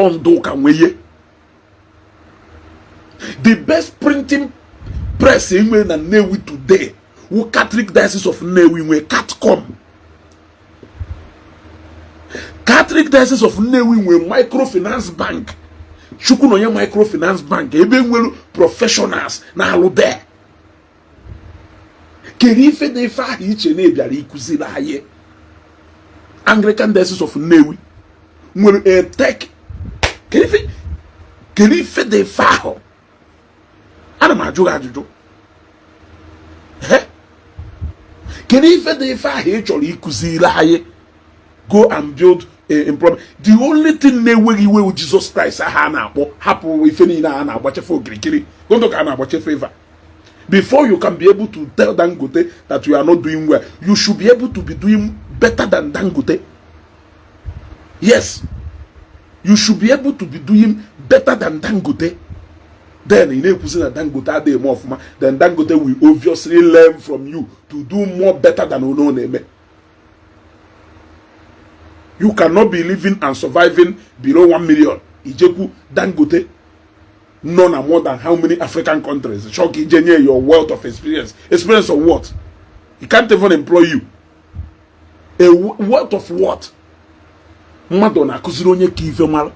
ondo ka nweye. The best printing press in Nnewi today, who Catholic Diocese of Nnewi we Catcom. Catholic Diocese of Nnewi we microfinance bank. Chukunoye microfinance bank. Ebe nwelu professionals na halu there. Kerife de fa iche ne biara ikuzi la haye. Anglican Diocese of Nnewi nwelu a tech. Kerife de fa ho. Ana ma ajụjụ. Can even if I hate or ikuzi go and build a employment? The only thing they will with Jesus Christ happen if any na watch for Greek. Go to watch favor. Before you can be able to tell Dangote that you are not doing well, you should be able to be doing better than Dangote. Yes, you should be able to be doing better than Dangote. Then in a position that Dangote more of then Dangote will obviously learn from you to do more better than Ononeme. You cannot be living and surviving below 1 million. Ijeku Dangote none more than how many African countries? Shock engineer your wealth of experience. Experience of what? He can't even employ you. A wealth of what? Madonna kuzironye kive mal.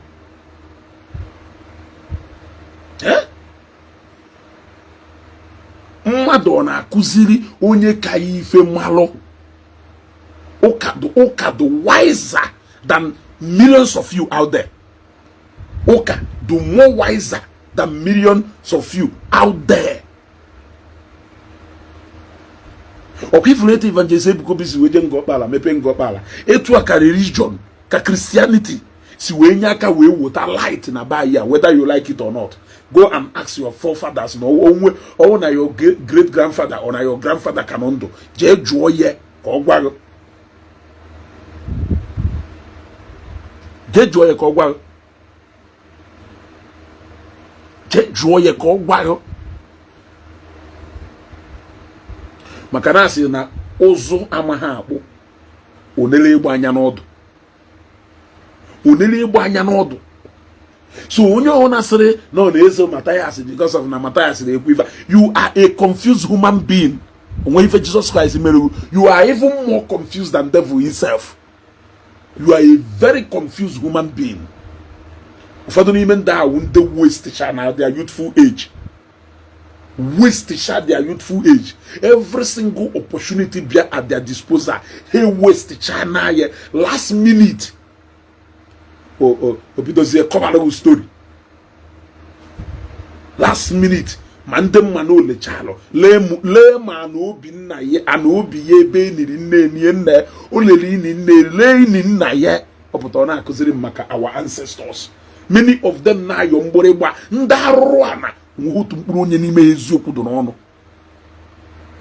Mmadụ na-akụziri onye ka ife malụ ụka do wiser than millions of you out there. Ụka do more wiser than millions of you out there. Okifulete Evangelist Ebuka Obi si weje Ngor Okpala mepe Ngor Okpala etu aka religion ka Christianity si wee nye aka wee wota light na ba ya, whether you like it or not. Go and ask your forefathers, no, or na your great grandfather or na your grandfather Kanondo. Je joye kogwaro. Je joye kogwaro. Je joye kogwaro. Makana si na ozu amaha akpụ. Onele igbo anya n'ọdụ. Onele igbo anya n'ọdụ. So when you want to say no, there is Matthias because of Matthias, you are a confused human being. When Jesus Christ, you are even more confused than devil himself. You are a very confused human being. If I don't even die, won't they waste their youthful age? Waste their youthful age. Every single opportunity be at their disposal. Hey, waste China last minute. Because they cover the story. Last minute, mandem mano le chalo. Le mano bin na ye anobi ye be ni ne oleli ni ne le ni na ye. Opotona kuziri maka our ancestors. Many of them na yomborewa ndaruana ngutu mpronye ni me eziokwu do no.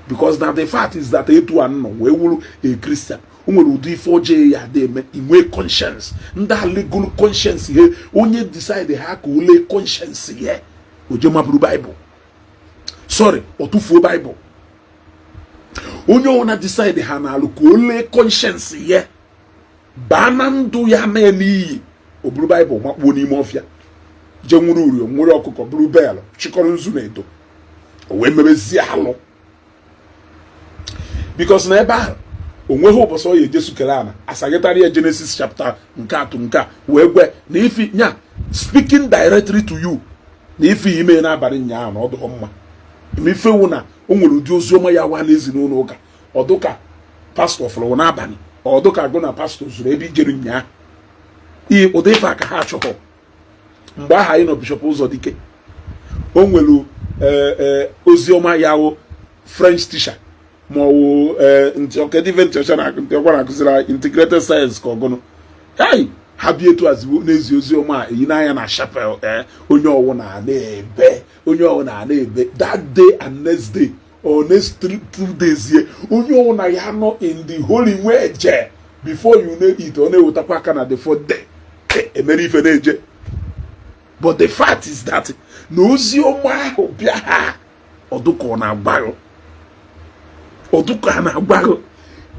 Because now the fact is that etu anno we wulu a Christian. Umwe ifoje ya deme inwe conscience nda legal conscience ye onye decide ha ka ule conscience ye oje maburu Bible sorry otufuo Bible onye ona decide ha na alu ka ule conscience ye bana ndu ya na eni oburu Bible makpo ni ime ofia je nwuru uri nwere okuko buru bell chikoro nzu na edo o we mebezi alo because na eba onwe hope so ye Jesu kelana asagetaria Genesis chapter nka we gwe na ifi nya speaking directly to you na ifi ime na abari nya na odo mma ife wu na onwere udi ozioma ya wa na ezi no ụka oduka pastor flo na abani oduka go na pastor zuru ebi jeru nya i odefa ka ha chọkọ mgbe aha anyị no Bishop Uzodike onwelu ozioma ya wo French teacher mo integrated science ka ogono hey habie to azibo n'ezi ozioma eyinanya na chapel onye owo na ebe onye owo na ebe that day and next day or next 2 days here onye owo na ya no in the holy way before you know it only utakwa aka na the 4th day emeri ife na-eje. But the fact is that no ozioma ahụ bịa ha oduko na agbaro oduka na agbaro.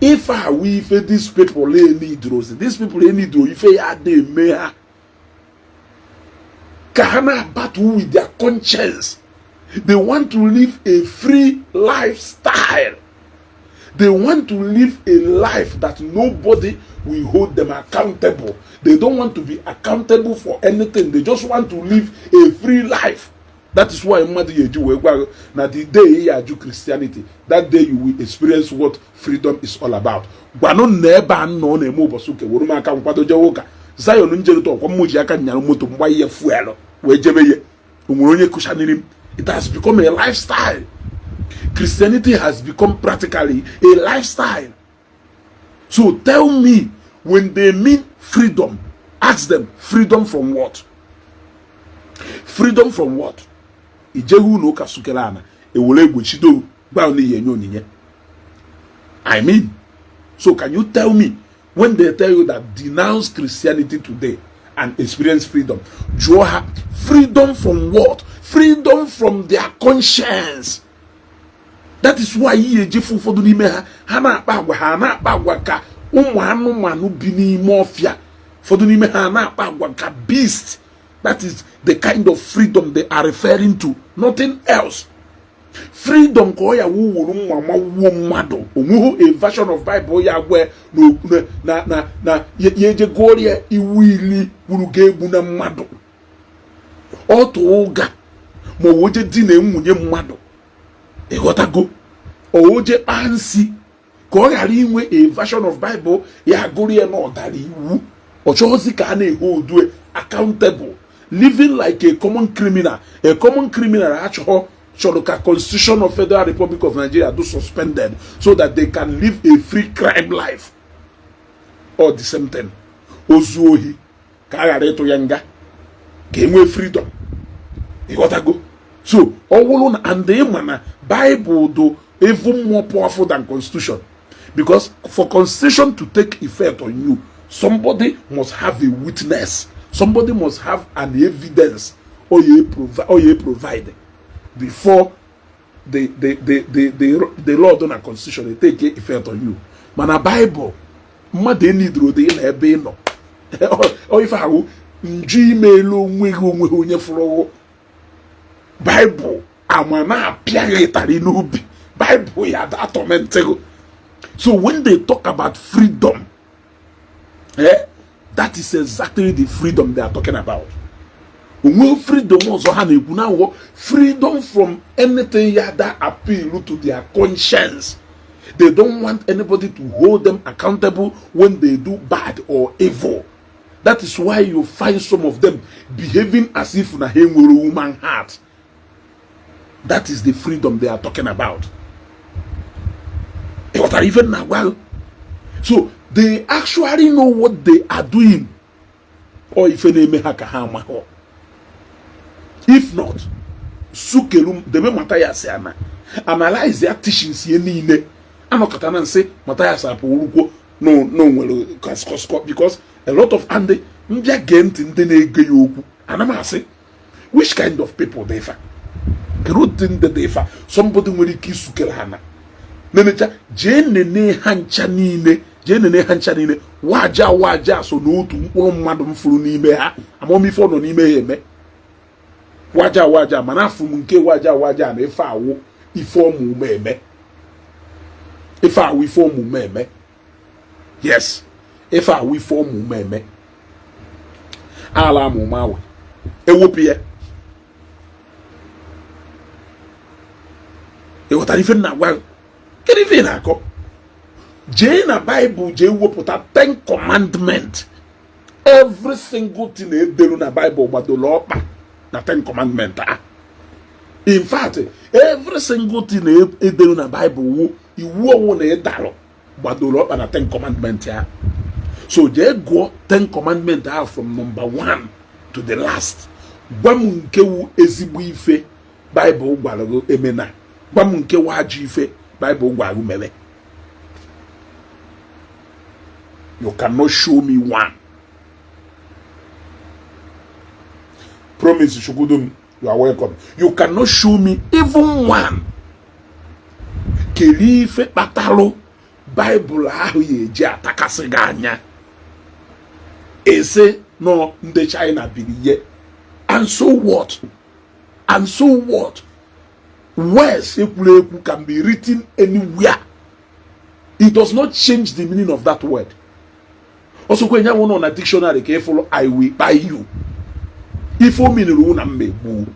If we these people need rose, these people need do if ya dey me ha Kahana battle with their conscience. They want to live a free lifestyle. They want to live a life that nobody will hold them accountable. They don't want to be accountable for anything. They just want to live a free life. That is why now the day you do Christianity, that day you will experience what freedom is all about. It has become a lifestyle. Christianity has become practically a lifestyle. So tell me, when they mean freedom, ask them, freedom from what? Freedom from what? I mean, so can you tell me, when they tell you that denounce Christianity today and experience freedom, freedom from what? Freedom from their conscience. That is why yejefu fodu n'ime ha na-akpa agwa ka ụmụ anụmanụ bi n'ime ọfịa. Fodu n'ime ha na-akpa agwa ka beast. That is the kind of freedom they are referring to, nothing else. Freedom ko ya wuru mama wo mmadu. Onwu a version of Bible ya where na yeje goria iwili wuru ga-egbu na mmadu. Otu ụga ma oje di na nwunye mmadu. Go oje ansi ko ghara inwe a version of Bible ya gorie na ọdara iwu. Ochozi ka na hold accountable, living like a common criminal. A common criminal actually Choloka Constitution of Federal Republic of Nigeria do suspended so that they can live a free crime life. Or the same thing. Ozuohi kagareto yanga game freedom. You gotta go. So all and the mana Bible do even more powerful than Constitution, because for Constitution to take effect on you, somebody must have a witness. Somebody must have an evidence or you provide before the law done a Constitution they take effect on you. Man a Bible mmadụ enidro de na ebe no o ife ahụ Gmail onwe onye fụrụ Bible amana apịa itari n'ubi Bible ya da tormented. So when they talk about freedom, that is exactly the freedom they are talking about. Freedom also now freedom from anything that appeal to their conscience. They don't want anybody to hold them accountable when they do bad or evil. That is why you find some of them behaving as if na him were a woman heart. That is the freedom they are talking about. What are even now? Well, so they actually know what they are doing. Or if any may have. If not, sukelum deme Matthias ana analyze their teachings ye niile. Anokatana say Matthias apoluko no because a lot of ande mbia gent ndị na-ege ya okwu. Anama say which kind of people they fa? Erotin de they fa somebody nwere ike isukele hana. Nenecha jenene hancha niile waja so n'otu mkpụrụ mmadụ mfuru n'ime ha amomife nọ n'ime ha eme. Waja manafu nke waja na ife awu ife omumeme. Ife awu ife omumeme. Yes. Ife awu ife omumeme. Ala mumawe. Ewopie. Ewotari fe na wa. Kedi fe na ko. Je na Bible je wopota 10 commandments. Every single thing e delu na Bible gbadolo okpa. The 10 commandments. In fact, every single thing in the Bible, you won't dalo, but do not and 10 commandments. So they go 10 commandments are from number 1 to the last. Bamunkewu ezibuife Bible gwalago emena. Bamunkewu ajife Bible gwalago mele. You cannot show me one. Promise Shugudum, you are welcome. You cannot show me even one. Kelife patalo Bible ahụ yeji atakasịga anya. Ese no ndị China biliye. And so what? And so what? Words can be written anywhere. It does not change the meaning of that word. Also, when you want on a dictionary, careful, I will buy you. If you mean runa me boo,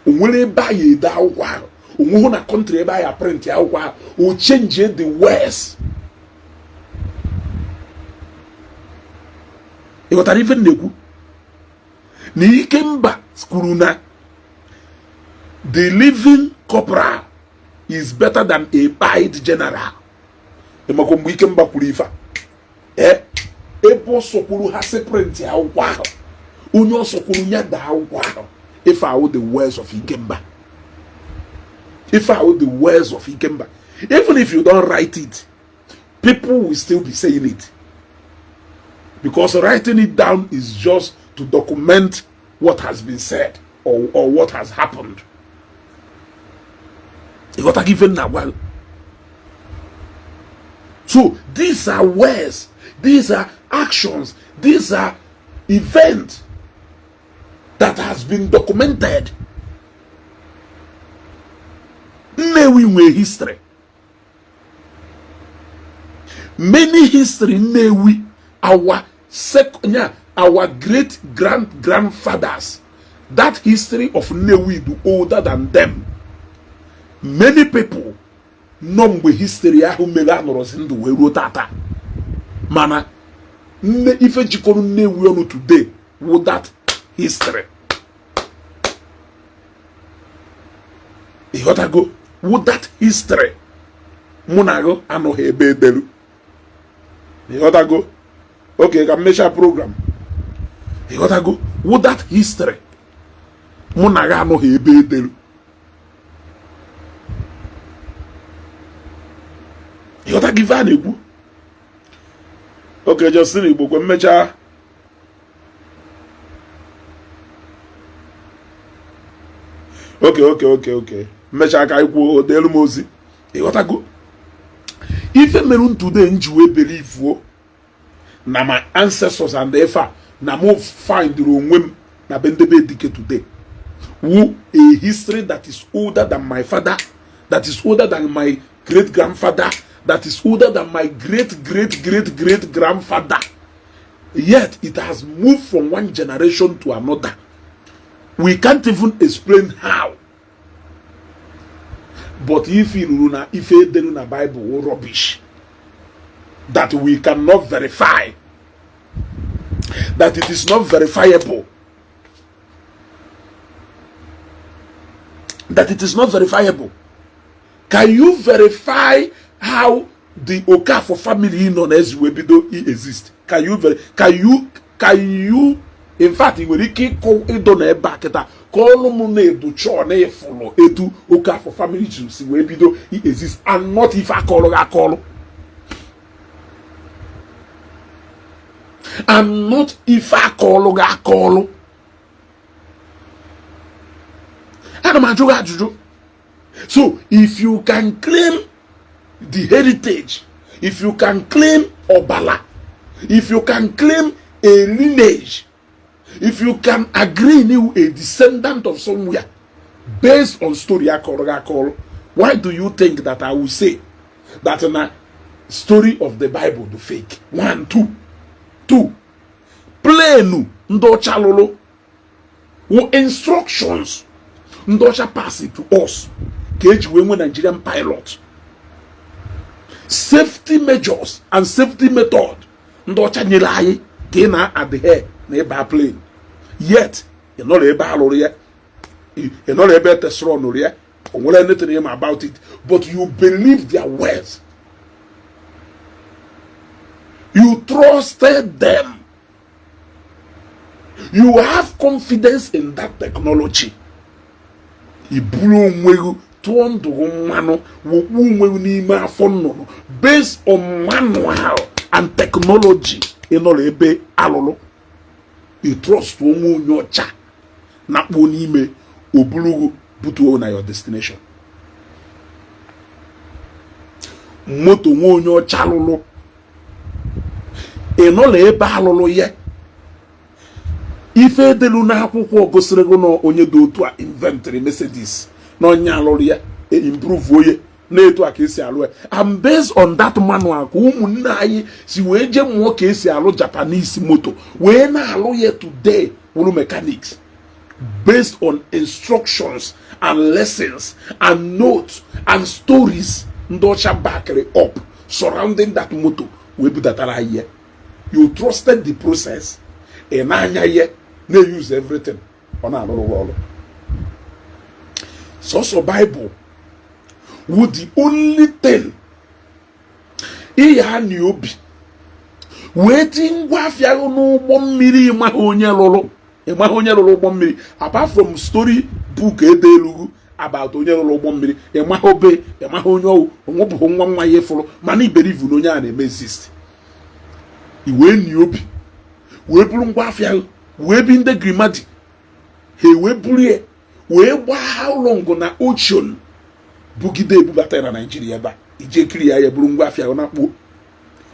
will buy you that while, who a country buy a print ya while, will change the words. You got even neku. Ni kemba skuruna. The living corporal is better than a pied general. Emakombu ikemba kulifa. Ebo sokuru hase print ya wow. Unyo sokuru nya da wow. If I hold the words of Ikemba. If I hold the words of Ikemba. Even if you don't write it, people will still be saying it. Because writing it down is just to document what has been said or what has happened. You got to give it now. Well. So these are words. These are actions. These are events that has been documented. Newi history. Many history newi our great grandfathers. That history of Newi is older than them. Many people know history ahu melanors in the way wrote that. Mana, if you can know today, with that history, you gotta go with that history. Munago, I know he be delu. You gotta go. Okay, can measure program. You gotta go with that history. Munago, I know he be delu. You gotta give an Igbo. Okay, just see Igbo when measure. Okay. Measure ka Igbo delu mozi. You gotta go. If a melon today njiwe believe wo na my ancestors and therefore na mo find the room na bendebe dike today. Who a history that is older than my father, that is older than my great grandfather, that is older than my great grandfather. Yet it has moved from one generation to another. We can't even explain how. But if you the Bible rubbish that we cannot verify, that it is not verifiable, that it is not verifiable. Can you verify how the Okafo family known as Webido exist? Can you in fact when you call it on a back at call money to chore follow etu Okafo family Jews Webido exist and not if I call and not if I call so if you can claim the heritage, if you can claim Obala, if you can claim a lineage, if you can agree you a descendant of somewhere based on story why do you think that I will say that in a story of the Bible the fake? 1, 2 plain ndocha lolo instructions ndocha pass it to us cage when Nigerian pilot safety measures and safety method ndocha nyelai kena at the head na plane. Yet you're not able to strong or anything about it, but you believe their words. You trusted them. You have confidence in that technology. Based on manual and technology you trust nyocha na n'ime obulugu butu na your destination. Moto nyocha lulu ebe alulu ye ife delu na akwụkwọ gosiri go no onye do otu a inventory Mercedes na onye alụrụ ya improve oye na etu a ka esi alụ. And based on that manual ka ụmụnne anyị si wee je mmụọ ka esi alụ Japanese moto wee na-alụ ya today wụrụ mechanics based on instructions and lessons and notes and stories ndị ọcha backed up surrounding that motor wee budatara anyị. You trusted the process na-anya ihe na-use everything ọ na-alụrụ ọrụ. So Bible would the only thing iya ni obi waiting gwa afia n'ụgbọ mmiri ịmaghị onye lụrụ ụgbọ mmiri apart from story book edelugu about onye lụrụ ụgbọ mmiri ịmaghị obe ịmaghị onye ọwụ onwebụghị nwa ya fụrụ mana iberivu na onye a na-eme exist. Iwe ni obi wee bụrụ ngwa afia wee bi ndị Grimadi ha wee bụrụ ya wee gbaa ụlọ na ocean bugide ebubata na Nigeria ebe a ije kiri ya bụrụ ngwa afia na kpuo.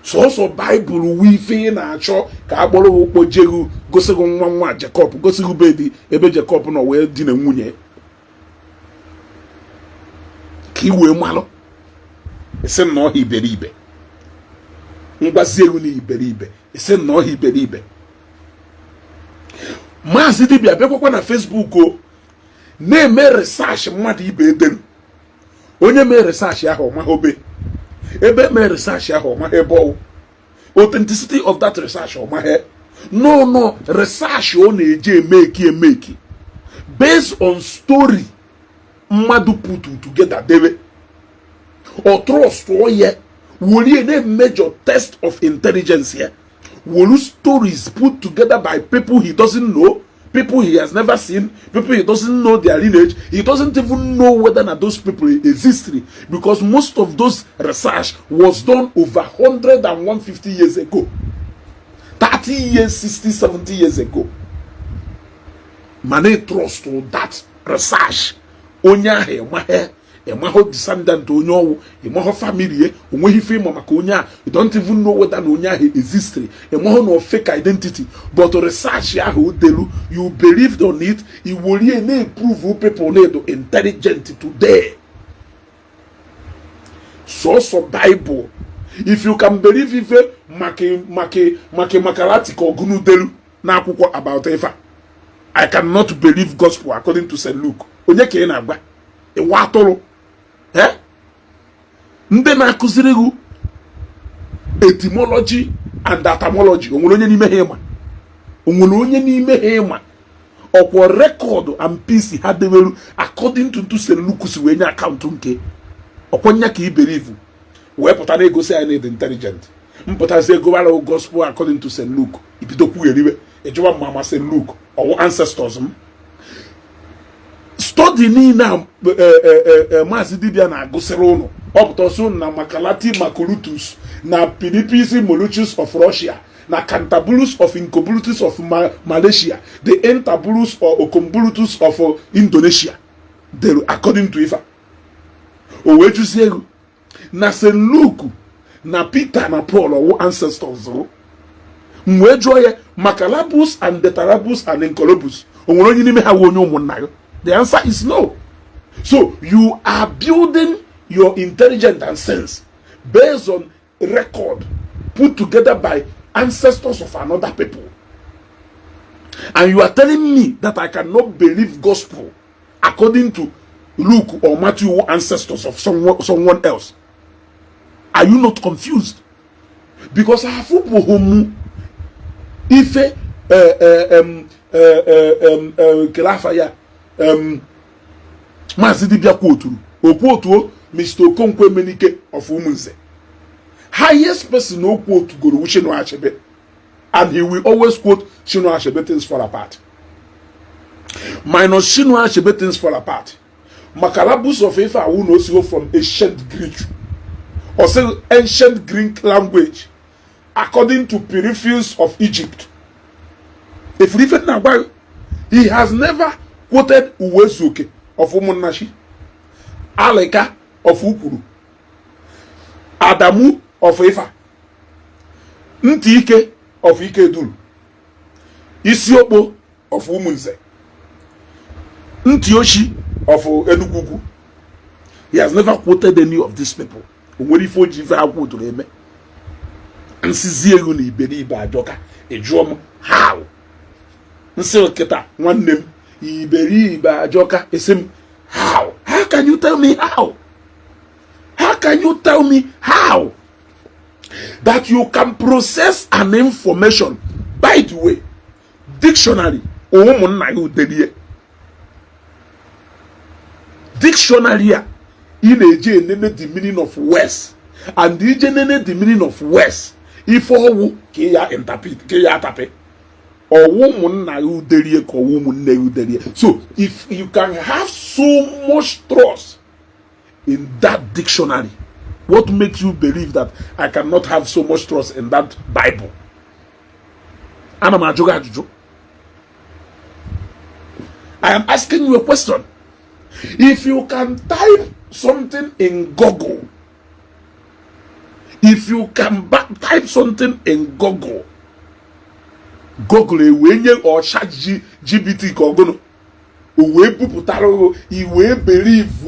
Sọsọ Baịbụl wu ife na-achọ ka a kpọrọ ụkpọ jegu gosigo nwa Jacob gosigo bedi ebe Jacob nọ wee di na nwunye ka i wee malụ isi na ọha iberibe mgbazi egwu na iberibe isi na ọha iberibe. Maazị dibịa bịakwakwa na Facebook o na-eme research mmadụ ibe edelu onye mee research ahụ ọmaghị obe ebe mee research ahụ ọmaghị ebe ọwụ authenticity of that research ọmaghị no research ọ na-eje emeki based on story mmadụ put together debe or trust oye were na major test of intelligence here were stories put together by people he doesn't know, people he has never seen, people he doesn't know their lineage. He doesn't even know whether or not those people exist, because most of those research was done over 150 years ago, 30 years, 60, 70 years ago. Mane trust to that research. Onya he mahe emaho descendant onye owu emaho family onweghị ife ịma maka onye a, you don't even know whether na onye ahụ exist, emaho no fake identity, but research ahụ delu, you believed on it, it will na prove people need intelligent today. So Bible, if you can believe ife makalati ogunu delu na akwụkwọ about ife, I cannot believe gospel according to St. Luke. Onye ka ị na-agwa ịwa atụrụ ndị na-akụziri gị etymology and etymology onwere onye n'ime ha ịma ọkwa record and peace ha deweru according to St. Luke si wee nye akaụntụ nke ọkwanya ka i believe wee pụtara egosi anyị na intelligent mpụtazi egowara gospel according to St. Luke ibidokwu eriwe ejewa mama St. Luke ọwụ ancestors m study niile maazị dibịa na-agụsịrị ụnụ ọpụtasị na Makalati Maculutus na Pinipisi Moluchus of Russia na Cantabulus of Incobulutus of Malaysia, the Entabulus or Ocombulutus of Indonesia, according to Ifa. O wee jụzie ego na St. Luke na Peter na Paul ọwụ ancestors wee jụọ ya Macalabus and Detarabus and Incolobus onwere onye n'ime ha onye ụmụnna ya? The answer is no. So you are building your intelligence and sense based on record put together by ancestors of another people, and you are telling me that I cannot believe gospel according to Luke or Matthew, ancestors of someone else. Are you not confused? Because I have ife kelafaya Maazị dibịa kwoturu okwotuo Mr. Okonkwo Emenike of Umunze, highest person o quote guru Chinua Achebe, and he will always quote Chinua Achebe things fall apart. Minus Chinua Achebe things fall apart. Makalabus of Ifa who knows you from ancient Greek, or say ancient Greek language, according to Peripheus of Egypt. If we even now, he has never quoted Uwezuke of Umunnashi, Aleka of Ukuru, Adamu of Ifa, Ntike of Ikedul, Isiopo of Umunze, Ntioshi of Enugu. He has never quoted any of these people. When he fought Jiva, I quote them. And Siziuni Beriba Joka, a drum. How? Nsilketa, one name, Iberiba Joka, is him. How? How can you tell me how? How can you tell me how? That you can process an information. By the way, dictionary, dictionary in a the meaning of west, and the meaning of west. If all Kaya interpret, Kaya tape, or woman na uderie or woman na uderie. So if you can have so much trust in that dictionary, what makes you believe that I cannot have so much trust in that Bible? I am asking you a question. If you can type something in Google, if you can type something in Google, or chat GPT, believe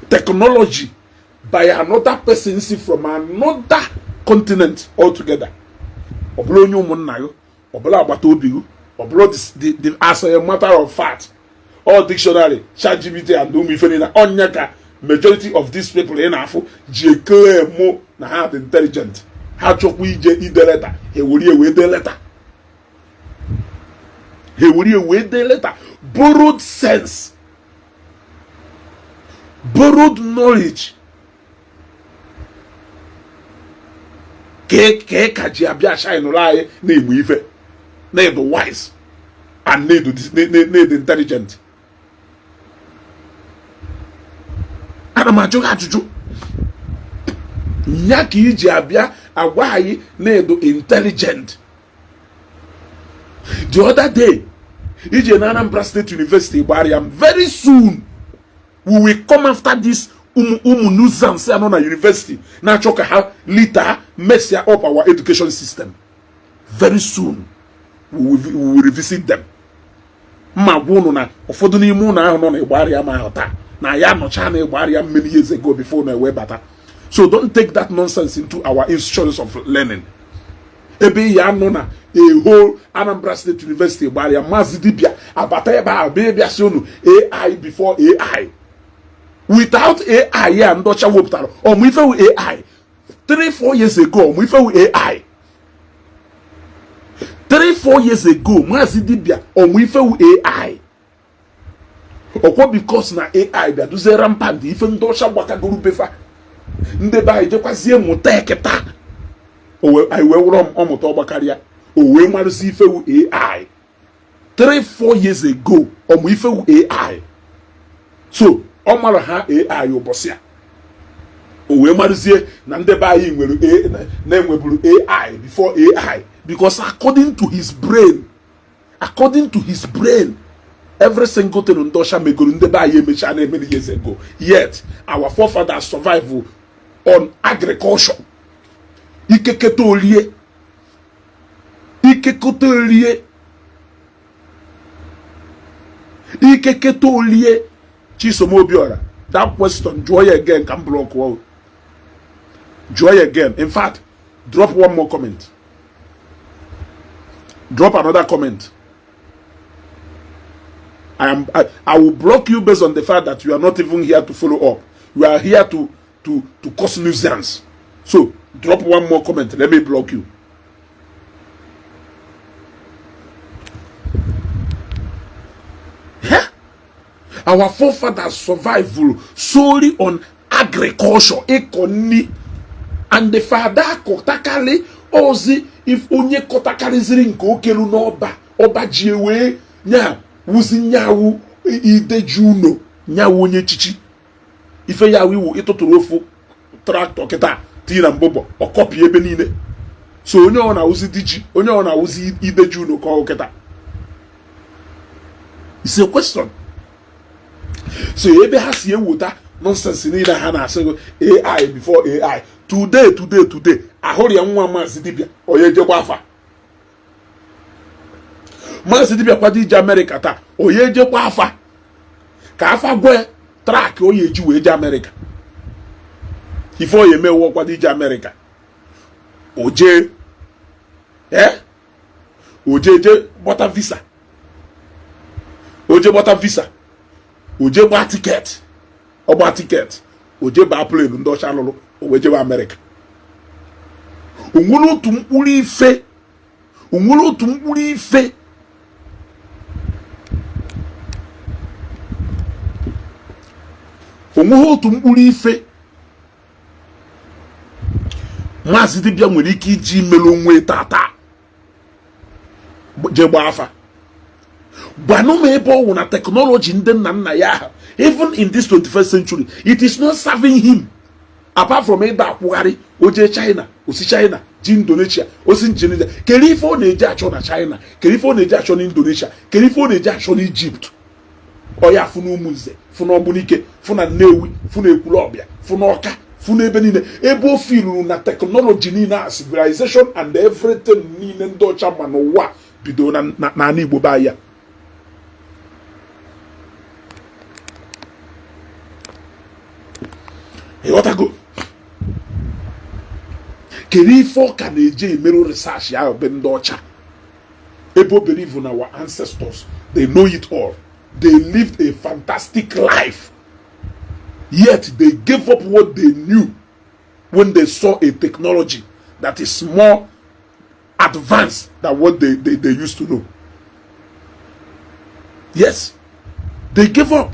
technology by another person from another continent altogether. As a matter of fact, all dictionary, ChatGPT and Umifenina, Onyaka, majority of these people in Afo, Jekemo, na have intelligent. How to we the letter? He will away the letter. He will away the letter. Borrowed sense, borrowed knowledge. Kajiabia shine lie, name weave, name the wise, and need the intelligent. And I'm a joke to do. Nyaki Jiabia, a why, need the intelligent. The other day, in Anambra State University, Bariam, very soon we will come after this Nuzam Sanona University. Now, Choka have later mess up our education system. Very soon we will revisit them. Ma wonona ofoduni mu na no na Bariam ota. Na ya no cha na Bariam many years ago before na we bata. So don't take that nonsense into our institutions of learning. Ebe ya no na a whole Anambra State University Bariam mazidibia abata eba baby asonu AI before AI. Without AI, yeah, and Dutch Wopter, or with AI. 3-4 years ago, with AI. 3-4 years ago, Mazidibia, or with AI. Or what because na AI, that do the rampant, even Dutch Waka Guru Befa. Ndeba, Jokasia Moteketa. Oh, I will run on Motobacaria. Oh, when Mazife AI. 3-4 years ago, or with AI. So, Omara ha AI obosia. Owe maruzie na ndeba ayi nwere na enweburu AI before AI, because according to his brain, every single thing Ndosha megoro ndeba ayi emecha na many years ago. Yet our forefathers survive on agriculture. Ikeketolie Chisomobiora. That question, joy again, can block well. Joy again. In fact, drop one more comment. Drop another comment. I will block you based on the fact that you are not even here to follow up. You are here to cause nuisance. So drop one more comment. Let me block you. Our forefathers survival solely on agriculture, economy, and the father kotakali ozi if onye kotakali zirinko kelu n'oba oba jiwe nya wuzi nyawu ide juno nyawu onye chichi ife ya wiwu itoturu ofu tractor kita tira mbobo okopi ebe niile so onye ona wuzi diji onye ona wuzi ide juno ko kita. It's a question. So ebe has ye water nonsense in either hand say AI before AI. Today. I hold ya nwa mazidibia oye jekwafa. Maazị dibịa kwado ije America taa onye ejekwa afa ka afa gwe trak onye eji wee je America ife onye emewo kwado ije America oje je gbata visa oje gbata visa oje gba tiket ọgba tiket oje ba plane ndị ọcha lụrụ owe jebe America onwere otu mkpụrụ ife onwere otu mkpụrụ ife Maazị dibịa nwere ike iji imelu onwe tata je gba afa gbanụ m ebe ọ wụ na teknọlọji ndị nna nna ya ahụ even in this 21st century it is not serving him apart from ịda akwụgharị oje China osi China ji Indonesia osi Indonesia kere ife ọ na-eji achọ na China kere ife ọ na-eji achọ na Indonesia kere ife ọ na-eji achọ na Egypt ọya fụ na Ụmụnze fụ na Ọgbunike fụ na Nnewi fụ na Ekwulọbịa fụ na Ọka fụ na ebe niile ebe o filuru na teknọlọji niile a civilization and everything niile ndị ọcha ma n'ụwa bido n'ala Igbo ba ya ịghọtago kedu ife ọ ka na-eje emerụ research ya be ndị ọcha ebe o believe in our ancestors they know it all they lived a fantastic life yet they gave up what they knew when they saw a technology that is more advanced than what they used to know. Yes, they gave up.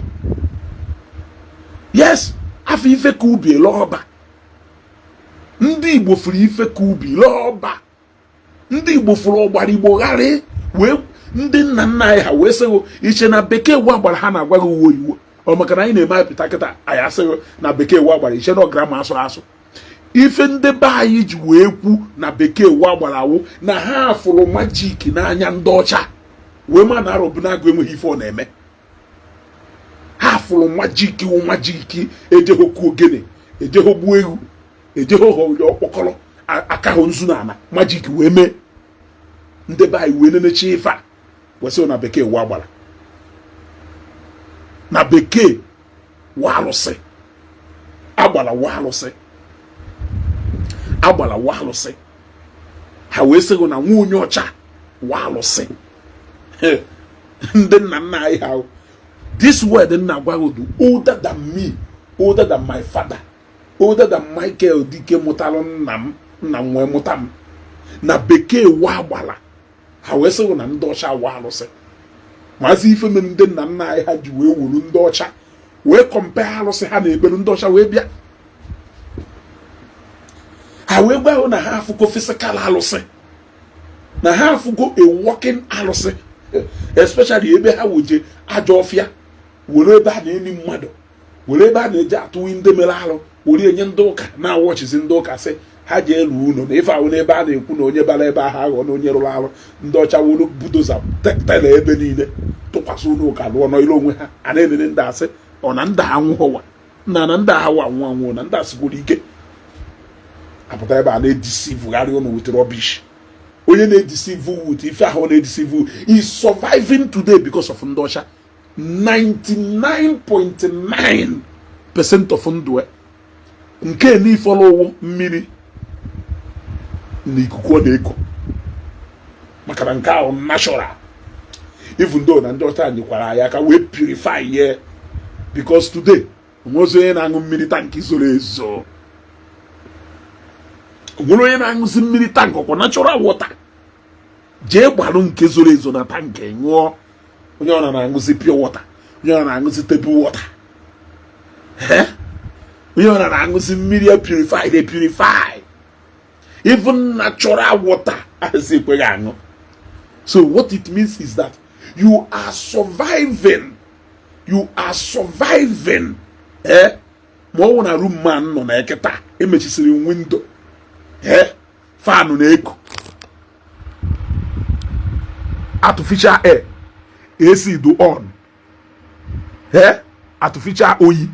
Yes, afọ ife ka ubi lọba ndị Igbo furu ife ka ubi lọba ndị Igbo furu ọgbara Igbo ghara wee ndị nna nna anyị ha wee sịgo iche na bekee wa gbara ha na-agwa gị uwe iwu ọ maka na anyị na-eme apịta kịta anyị asịghị na bekee wa gbara iche na ọgrama asụ asụ ife ndị be anyị ji wee kwu na bekee wa gbara awụ na ha fụrụ majik n'anya ndị ọcha wee ma na arọbụnagụ enweghị ife ọ na-eme ha fụrụ majik ejehokwu ogene ejehogbu egwu ejehoghori ọkpọkọrọ akahụ nzu na ana majik wee mee ndị be anyị wee nenechi ife a wesị na bekee wa gbara na bekee wa alụsị agbara wa alụsị ha wee sịgo na nwa onye ọcha wa alụsị ndị nna nna anyị ha this word nna gwagodu older than me older than my father older than Michael dike mụtalụ nna m wee mụta m na bekee wa agbara ha wee sịgo na ndị ọcha wa alụsị maazị ife mere ndị nna nna anyị ha ji wee wuru ndị ọcha wee compare alụsị ha na ekpere ndị ọcha wee bịa ha wee gwa hụ na ha afụgo physical alụsị na ha afụgo a working alụsị especially ebe ha woje ajọ ọfịa were ebe a na-eni mmadụ were ebe a na-eje atụ ndị mere alụ were enye ndị ụka na-awọchizi ndị ụka sị ha ji elu ụlọ na ife ahụ n'ebe a na-ekwu na onye bara ebe ahụ aghọ na onye rụrụ arụ ndị ọcha wuru budoza tele ebe niile tụkwasị ụlọ ụka lụọ nọ ile onwe ha a na-enene ndị asị ọ na ndị anwụghọwa na ndị ahụ anwụ na ndị asịgoro ike apụta ebe a na-edisivugharị ụnụ wit rubbish onye na-edisivu wit ife ahụ na-edisivu is surviving today because of ndị ọcha 99.9% of ndụ nke n'ifọlọwụ mmiri na ikuku ọ na-eko maka na nke ahụ natural even though na ndị ọcha nyekwara ya aka wee purify ya because today onwezi onye na-aṅụ mmiri tankị zoro ezo onwere onye na-aṅụzi mmiri tankị ọkwa natural water jee gbarụ nke zoro ezo na tankị ṅụọ onye ọ na-aṅụzi pure water onye ọ na-aṅụzi table water onye ọ na-aṅụzi mmiri purify even natural water as ekweghị aṅụ. So what it means is that you are surviving ma ọ wụ na room man nọ na eketa emechisiri window fan na-eku artificial air AC do on artificial oyi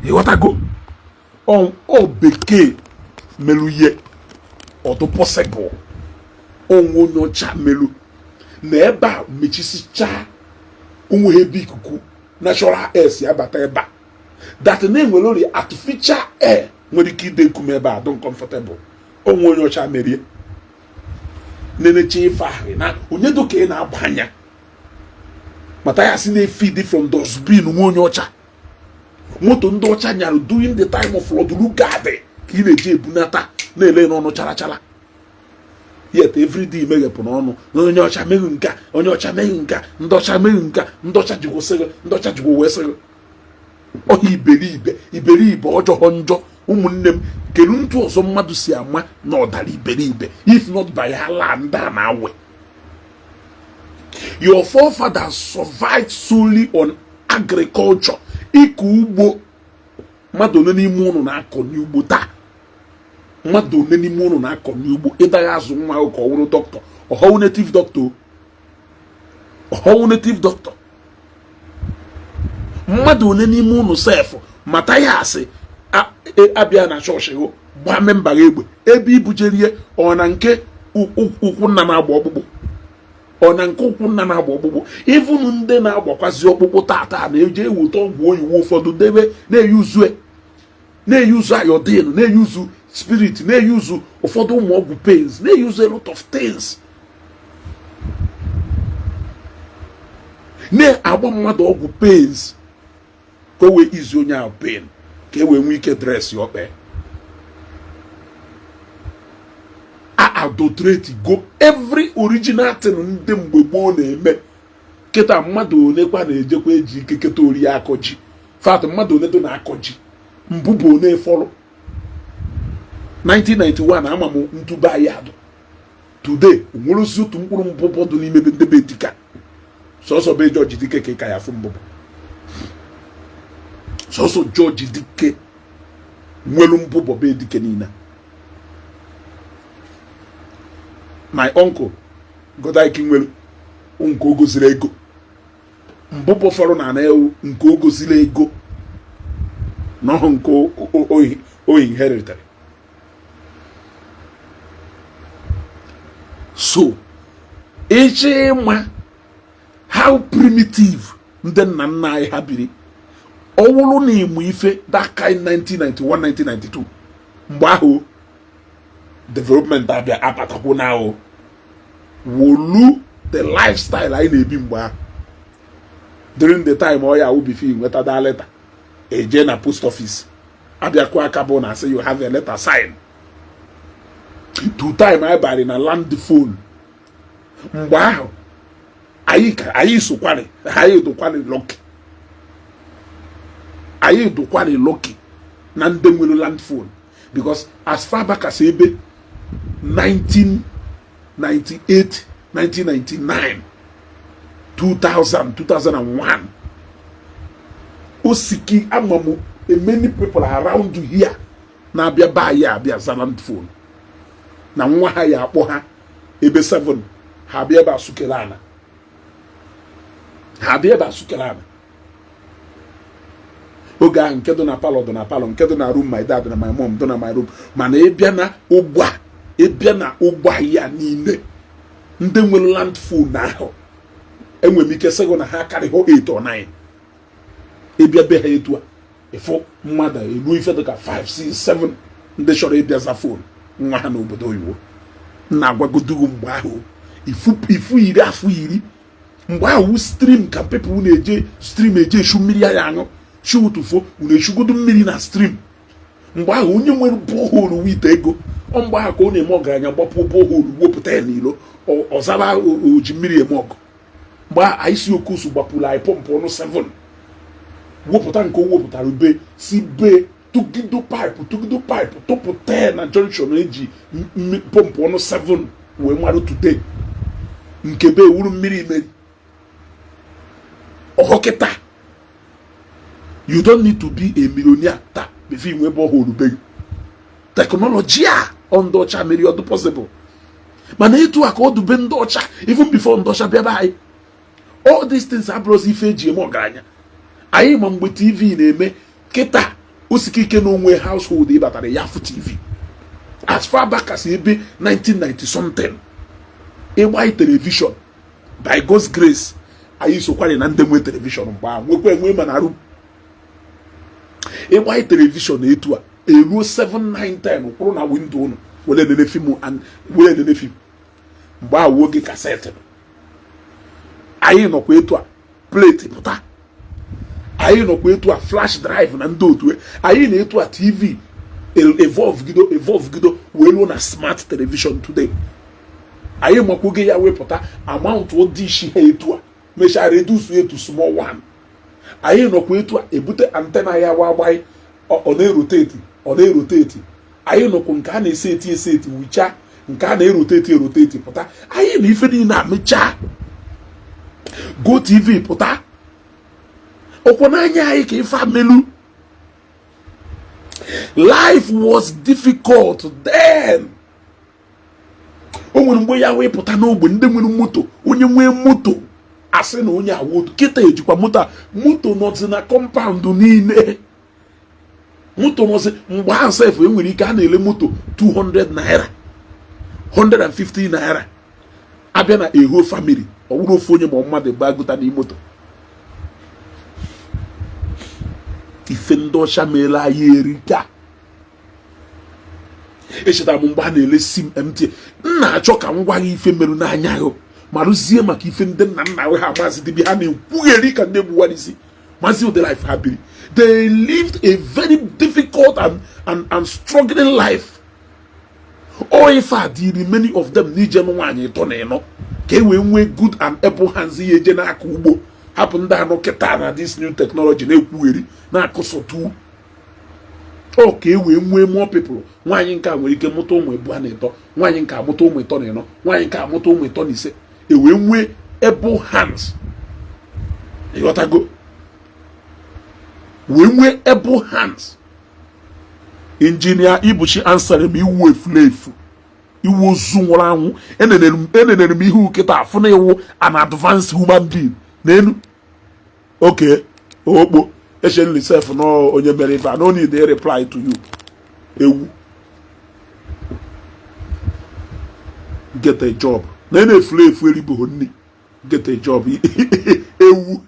ịghọtago ọ bekee melu ihe ọdụ possible onwe onye ọcha melu na ebe a mechisichaa onwe ebe ikuku natural air si abata ebe a that na-enwere ori artificial air nwere ike ide nkume ebe a dị uncomfortable onwe onye ọcha merie neneche ife ahụ na onye doka ị na-agba anya mata ya si na-efeed from dustbin nwe onye ọcha moto ndị ọcha nyara during the time of flood lugade ka ị na-eji ebunata na-ele n'ọnụ chara chara yet everyday meghepụ n'ọnụ na onye ọcha meghị nka onye ọcha meghị nka ndị ọcha meghị nka ndị ọcha jigwo sịrị ndị ọcha jigwo wee sịrị ọha iberibe ọjọọ njọ ụmụnne m kedu ntụ ọzọ mmadụ si ama na ọdara iberibe if not by ala ndị a na-awe. Your forefathers survived solely on agriculture. Ịkọ ugbo mmadụ one n'ime ụnụ na-akọ n'ugbo taa mmadụ one n'ime ụnụ na-akọ n'ugbo ịdaghị azụ nwa ka ọ wụrụ dọkịta ọhọwụ native doctor mmadụ one n'ime ụnụ sef mata ya asị abịa na chọọchị gụ gbaa memba egbe ebe ibujerie ọ na nke ụkwụ nna na-agba ọkpụkpụ ọ na nke ụkwụ nna na-agba ọkpụkpụ ịvụnụ ndị na-agbakwazi ọkpụkpụ tata na-eje eweta ọgwụ oyiwo ụfọdụ debe na-eyuzu ayodin na-eyuzu spirit na-eyuzu ụfọdụ ụmụ ọgwụ pains na-eyuzu a lot of things na-agba mmadụ ọgwụ pains ka o wee izi onye ahụ pain ka e wee nwee ike dres ọkpe adulterate go every original thing ndị mgbe gboo na-eme kịta mmadụ onekwa na-ejekwa eji ike keta ori akọ ji fat mmadụ one do na-akọ ji mbụbụ one fọrọ 1991 ama m ntụba ya adụ today nwere ozi otu mkpụrụ mbụbọ dị n'ime ndebe dika sọsọ be George Dike ka ya fụ mbụbọ sọsọ George Dike nwere mbụbọ be Dike niile. My uncle Godaiki nwere nke o goziri ego mbụbọ fọrọ na na-ewu nke o goziri ego n'ọhụ nke o inherited. So eche ịma how primitive ndị nna nna anyị ha biri ọwụrụ na ịmụ ife that kind 1991 1992 mgbe ahụ development abịa abatakwu na ahụ wolu the lifestyle anyị na-ebi mgbe ahụ during the time ọ ya ubifi nweta da leta eje na post office abịakwa aka bụ na say you have a letter sign to time anyị bari na land phone mgbe ahụ anyị sokwari anyị dokwari lucky na ndị nwere land phone because as far back as ebe 1998 1999 2000 2001 osiki amamu many people around you here na abịa ba ya abịa za land phone na nwa ha ya akpọ ha ebe 7 ha abịa ebe asukele ana oge ahụ nke dị na palọ nke dị na room my dad na my mom dị na my room mana ịbịa na ụgbọ ya niile ndị nwere land phone ahụ enwere m ike sịgụ na ha karịghị 8 or 9 ịbịa be ha etu a ịfụ mmadụ elu ife dịka 5 6 7 ndị chọrọ ịbịa za phone nwa ha n'obodo oyibo na-agwagodugu mgbe ahụ ifu iri afọ iri mgbe ahụ stream ka people na-eje stream eje eshu mmiri ya aṅụ chiutufo unu eshugodu mmiri na stream mgbe ahụ onye nwere borehole wite ego mgbe ahụ ka ọ na-eme ọgaranya gbapụ borehole wepụta ya n'ilo ọzara oji mmiri eme ọgụ mgbe anyị si Okosu gbapụrụ anyị pọmpụ ọnụ 7 wepụta nke o wepụtara be si be tugido pipe tụpụta na junction eji pọmpụ ọnụ 7 wee marụ today nke be wuru mmiri imeri ọhọkịta. You don't need to be a millionaire ta before you nwebe ọhụrụ be technology a ndị ọcha mere ọdụ possible mana etu a ka ọ dube ndị ọcha even before ndị ọcha bịaba anyị all these things abụrụzi ife eji eme ọgaranya anyị ma mgbe TV na-eme kịta osikike na onwe household ịbatara ya fụ TV as far back as ebe 1990 something ịgba television by God's grace anyị sokwanye na ndị nwe telivishọn mgbe ahụ nwekwa enwe ma na arụ ịgbanye telivishọn etu a eruo 7 9 10 kwụrụ na windo ụnụ were nene fim mgbe ahụ oge kasetị anyị nọkwa etu a plate pụta anyị nọkwa etu a flash drive na ndị otu anyị na-etu a tv evolve gido wee ruo na smart television today. Anyị makwa oge ya wepụta amount of dish ha etu a mechaa reduce it to small one. Anyị nọkwa etu a ebute antena ya wagbai ọ na-erotate anyị nọkwa nke a na-eseti wicha nke a na-erotate pụta anyị na ife niile amecha Go TV pụta ọkwa n'anya anyị ka ife amelu. Life was difficult then. O nwere mgbe ya wee pụta n'ogbe ndị nwere moto, onye nwee moto asị na onye awoto kịta ejikwa moto nọzi na compound niile. Moto nọzi mgbe ahụ sef enwere ike a na-ele moto 200 naira 150 naira abịa na eho family ọ bụrụ ofu onye ma mmadụ gbagota n'ime moto. Ife ndị ọcha meela anyị erika. Echetara m mgbe a na-ele sim MTN na-achọ ka m gwa gị ife merụ n'anya ahụ ma rụzie maka ife ndị nna nna ha maazị dibịa ha na-ekwugheri ka ndị egbuwarisi maazị ụdị life ha biri. They lived a very difficult and struggling life. All ife a dịrị many of them n'ije nwaanyị ịtọ na ịnọ ka e wee nwee good and able hands ihe eje n'aka ugbo hapụ ndị anọ kịta na this new technology na-ekwugheri na-akụsọtu ọ ka e wee nwee more people. Nwaanyị nke a nwere ike mụta ụmụ ebu na ịtọ, nwaanyị nke a mụta ụmụ ịtọ na ịnọ, nwaanyị nke a mụta ụmụ ịtọ na ise, e wee nwee able hands. Ịghọtago? Wee nwee able hands. Injinia Ibuchi ansara m iwu efulefu, iwu ozu nwụrụ anwụ. Enenere m ihe ukịta afụ na iwu an advanced human being n'elu. Okay, okpo Echenli self no onye mere ife, no need a reply to you. Ewu. Get a job. Nene flefu eribo honni. Get a job. Ewu.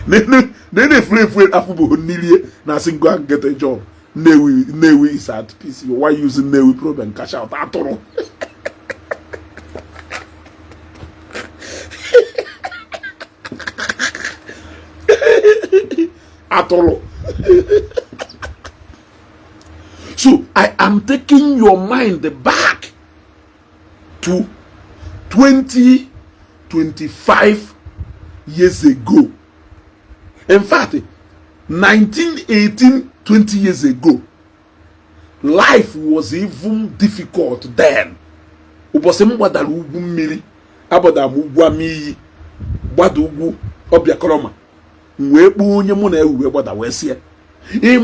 Nene flefu afubo honni na sing go and get a job. Newi is at peace. Why using Newi problem cash out? Atoro. Atolo. So I am taking your mind back to 25 years ago. In fact, 1918, 20 years ago, life was even difficult then. Ubosem gbadara ugwu mmiri, abada m ugwu amiyi, gbada ugwu ọbịa koloma. Wee kpọọ onye mụ na ewe gbada wee sie.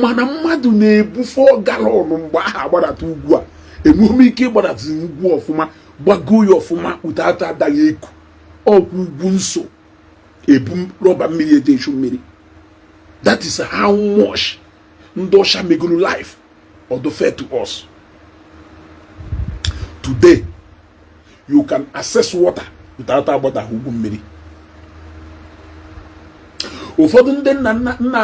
Mana mmadụ na-ebu 4 gallon mgbe aha agbadata ugwu a. Enweghị ike ịgbadata ugwu ọfụma, gbago ya ọfụma ụtata adaghị eku. Ọkwa ugwu nso ebu rọba mmiri eji echu mmiri. That is how much ndị ọcha megolo life or the fair to us. Today, you can access water without agbada ugwu mmiri. Ụfọdụ ndị nna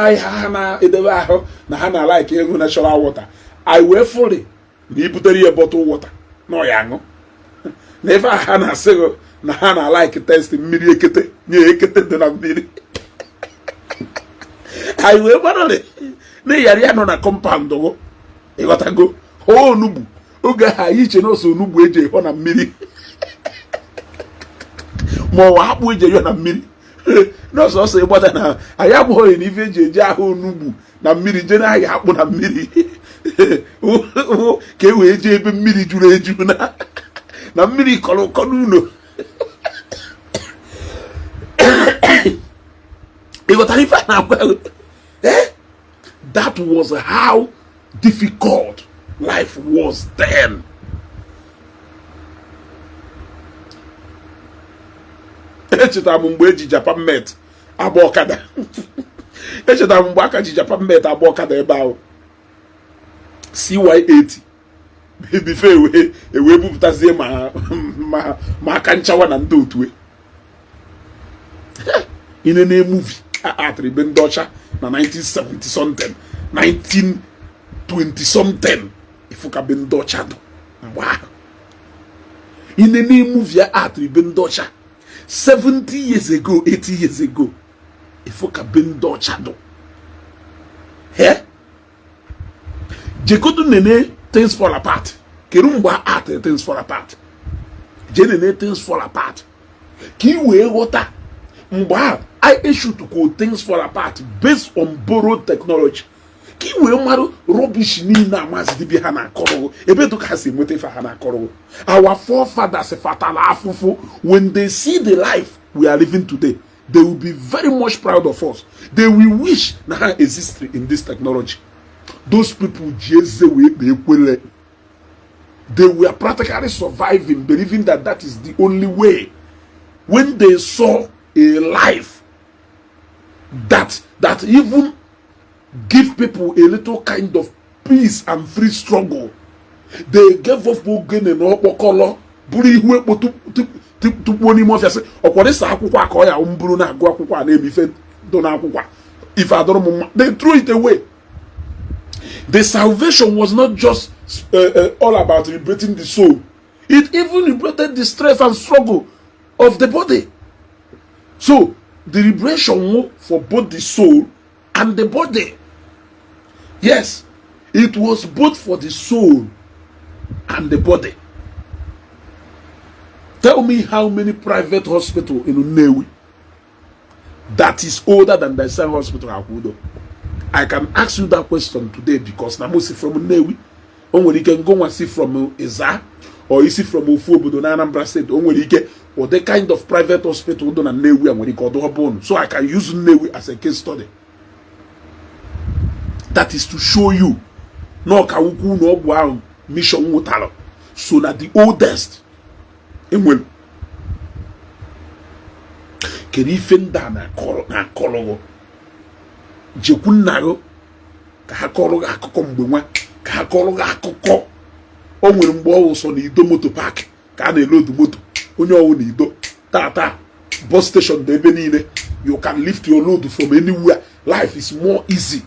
anyị ha na-edebe ahụ na ha na-like ego natural water. I wee fully na ibutere ya bottle water na ọ ya aṅụ. Na ebe ha na-asị na ha na-like test mmiri ekete nye ekete dị na mmiri. I wee gbarale na yari ya nọ na compound go. Ịghọtago onugbu oge ha iche na ose onugbu eje ịhọ na mmiri. Ma ọ akpụ eje ịhọ na mmiri. N'ọsọ ọsọ ịgbada na anyị abụghị na ife eji eje ahụ onugbu na mmiri je na anyị akpụ na mmiri ka e wee jee ebe mmiri juru eju na mmiri kọrọ ụkọ n'ụlọ. Ịghọtara ife a na-agwa that was how difficult life was then. Echetara m mgbe eji Japan met agba ọkada. Echetara m mgbe aka ji Japan met agba ọkada ebe ahụ. CY80 before ewe bupụtazie ma aka nchawa na ndị otu ine na movie atịrị be ndị ọcha na 1970 something 1920 something ifuka be ndị ọcha dụ mgbe ahụ ine na movie atịrị be ndị ọcha 70 years ago 80 years ago ifuka be ndị ọcha dụ jekodu nene things fall apart kedu mgbe atịrị things fall apart je nene things fall apart ka i wee ghọta mgbe ahụ I issue to call things fall apart based on borrowed technology. Ki we maru rubbish ni na mazi dibi hana koro. Ebe to kasi mote fa hana koro. Our forefathers fatala afufu, when they see the life we are living today, they will be very much proud of us. They will wish na exist in this technology. Those people they were practically surviving, believing that that is the only way. When they saw a life that even give people a little kind of peace and free struggle, they gave up again and okpokolo buri ihu ekpo tupu ni mo fiase okwore sa akwukwo aka ya mburu na agu akwukwo na emife do na akwukwo if adoro mo they threw it away. The salvation was not just all about liberating the soul, it even liberated the strength and struggle of the body. So the liberation for both the soul and the body. Yes, it was both for the soul and the body. Tell me how many private hospitals in Unewi that is older than the same hospital Akudo. I can ask you that question today because Namusi from Unewi, or you can go and see from Iza, or you see from Ufuobodo na Anambra State, or the kind of private hospital done in Newi and when you call bone. So I can use Newi as a case study. That is to show you no kawuku no wow mission mutalo. So that the oldest in will kerifenda na kolo jekunago ka hakolo akoko mgbenwa ka hakolo akoko o nwere mgbe o so na Ido moto park ka na load moto onye owu na Ido tata bus station dey ebe niile. You can lift your load from anywhere. Life is more easy.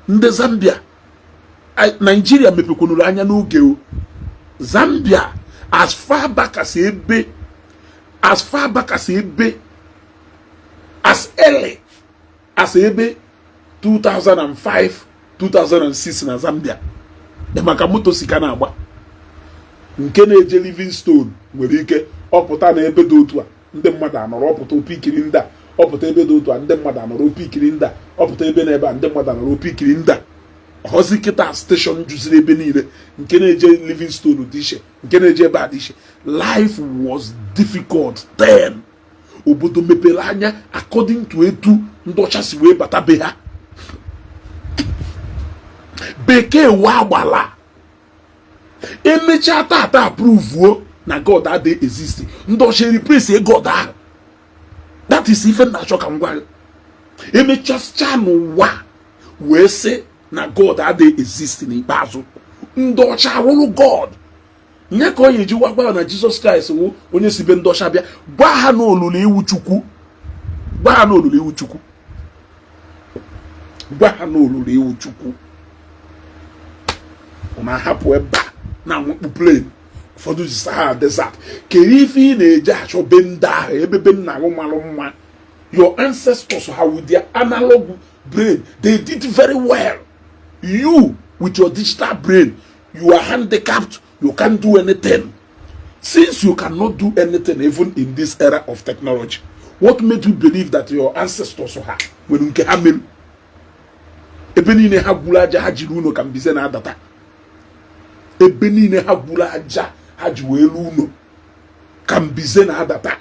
Nde Zambia Nigeria mepekunuru anya n'oge o. Zambia as far back as early as ebe 2005 2006 na Zambia de maka moto sika na agba nke na-eje Livingstone nwere ike ọpụta na ebe dị otu a ndị mmadụ anọrọ ọpụta opikiri nda ọpụta ebe dị otu a ndị mmadụ anọrọ opikiri nda ọpụta ebe na ebe a ndị mmadụ anọrọ opikiri nda ọzi kịta station juziri ebe niile nke na-eje Livingstone dị iche nke na-eje ebe a dị iche. Life was difficult then. Obodo mepere anya according to etu ndị ọcha si wee bata be ha. Bekee wa gbala emecha tata approve na God adị exist. Ndị ọcha replace God ahụ. That is even na choka ngwa emecha n'ụwa wee sị na God adị exist n'ikpeazụ. Ndị ọcha arụrụ God. Nye ka onye ji wagwa na Jesus Christ wụ onye si be ndị ọcha bịa gwa ha na olulu iwu Chukwu. Gwa ha na olulu iwu Chukwu. Gwa ha na olulu iwu Chukwu. Uma hapụ ebe na nwekpu plane ụfọdụ ji Sahara desert kere ife ị na-eje achọ be ndị ahụ ebe be nna gị malụ mma. Your ancestors ha with their analog brain, they did very well. You with your digital brain, you are handicapped. You can't do anything. Since you cannot do anything even in this era of technology, what made you believe that your ancestors had when you came? Ebenine hagula aja hajiru uno kambize na adata. Ebenine hagula aja hajiwelu uno kambize na adata.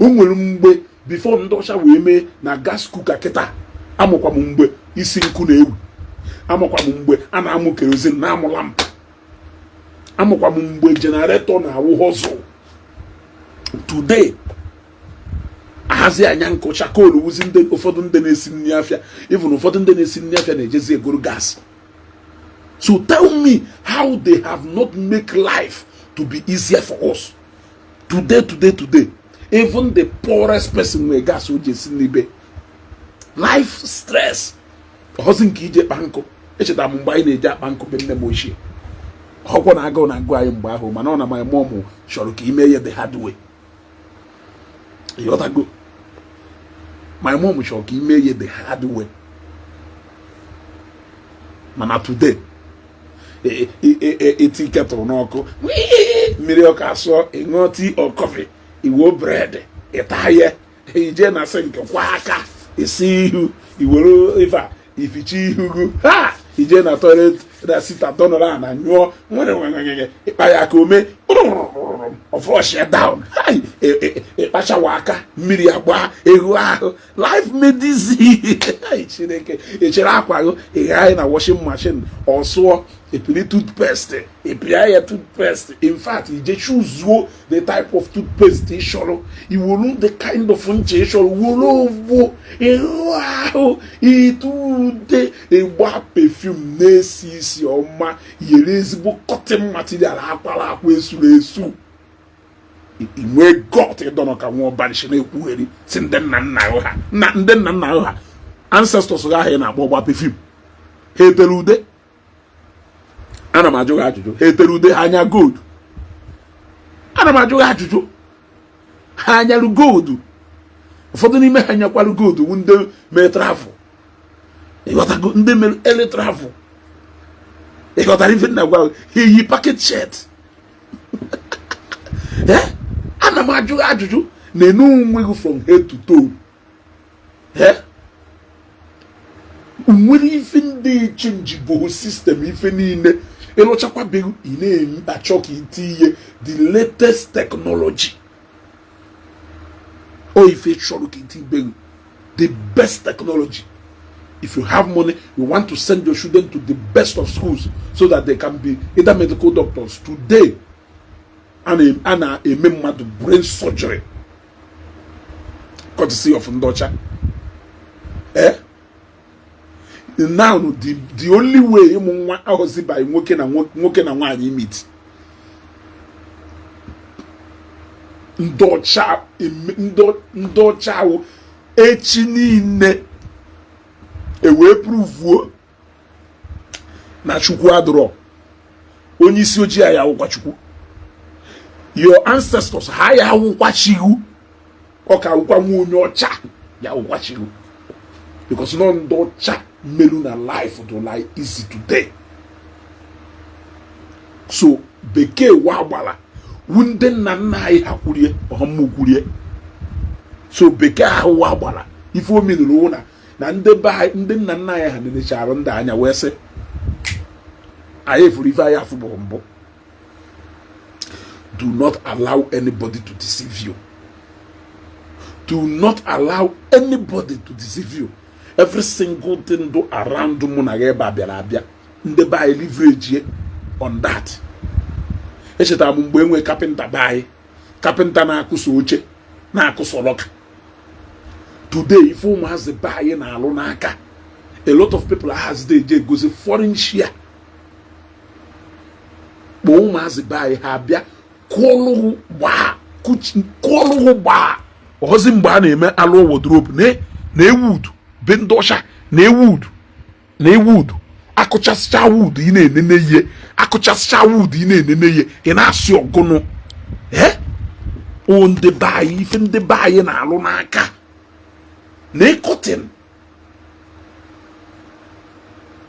Unwere mgbe before ndosha wee mee na gas cooker kita amụkwa mgbe isi nku na ewu. Amụkwa mgbe a na-amụ kerosene na amụ lamp. Amụkwa mgbe generator na awụ hustle. Today ahazi anya nkụ chakol wuzi ndị ụfọdụ ndị na-esi nri afịa, even ụfọdụ ndị na-esi nri afịa na-ejezi egoro gas. So tell me how they have not make life to be easier for us today. Even the poorest person with gas oje si n'ibe. Life stress. Ozi nke ije kpankụ. Echeta m mgbe anyị na-eje akpankụ be nne m ochie. Ọkwa na-agụ na-agụ anyị mgbe ahụ, mana ọ na my mom chọrọ ka ime ya the hard way. Yotago. My mom chọrọ ka ime ya the hard way. Mana today eti ketụrụ n'ọkụ, mmiri ọkụ asọ, ịṅụọ tea or coffee, iwo bread, ịtaye, ije na sink kwa aka, isi ihu, iwere ife ifichi ihu, ha ije na toilet na sita donora na nyụọ, nwere ịkpa ya ka ome flush ya down, ịkpachawa aka, mmiri agba ehu ahụ, life made easy. Chineke echere akwa gị ịgha na washing machine ọsụọ epili toothpaste, epia toothpaste. In fact, you just choose the type of toothpaste you show. You will know the kind of function you show. Wow, it a perfume nesis your ma yeresible cotton material apala kwesu. Inwe got a donor can walk banish in a query. Send them na ancestors are in a boba perfume. Hey, Delude. Ana m ajụ ajụjụ, ha eterude anya gold. Ana m ajụ ajụjụ, ha anyarụ gold. Ụfọdụ n'ime ha anyakwarụ gold bụ ndị mere travel. Ịghọtago ndị mere early travel. Ịghọtara ife na gwa ha yi packet shirt. Ana m ajụ ajụjụ na-enu onwe from head to toe. Nwere ife ndị change bụ system ife niile. Elochakwa begu ine achọ ka itinye the latest technology. Or if you chọrọ ka itinye begu the best technology. If you have money, you want to send your children to the best of schools so that they can be either medical doctors today and a member to brain surgery. Courtesy of Ndocha. Now the only way you want by working and one meet. Ndocha echinine ewe prove na chukwu adro onye isi oji ya awụkwa chukwu. Your ancestors ha ya awụkwa chigu ọka awụkwa nwa onye ọcha ya awụkwa chigu because no ndocha melu na life to lie easy today. So bekee wa gbala wunde nna nna anyị ha kwurie ọmụ kwurie. So bekee ahụ wa gbala ife o menuru na ndị nna nna anyị ha nenechara ndị anya wee sị anyị furu ife anyị afụ bụ mbụ. Do not allow anybody to deceive you. Do not allow anybody to deceive you. Every single thing do around muna geba biarabia. Nde ba leverage on that. Echeta mgbe enwe carpenter bai. Carpenter na akuso oche, na akuso loka. Today if one has the buy na alụ n'aka, a lot of people has they go to foreign share. But one has the buy ha bia kwolu gba kuchi kwolu gba. Ozi mgba na-eme alụ wardrobe na wood bendosha na wood akụchasịcha wood ị na-enene ihe akụchasịcha wood ị na-enene ihe ị na-asị ọgụnụ o ndị bayi ife ndị bayi na-alụ n'aka na ekotin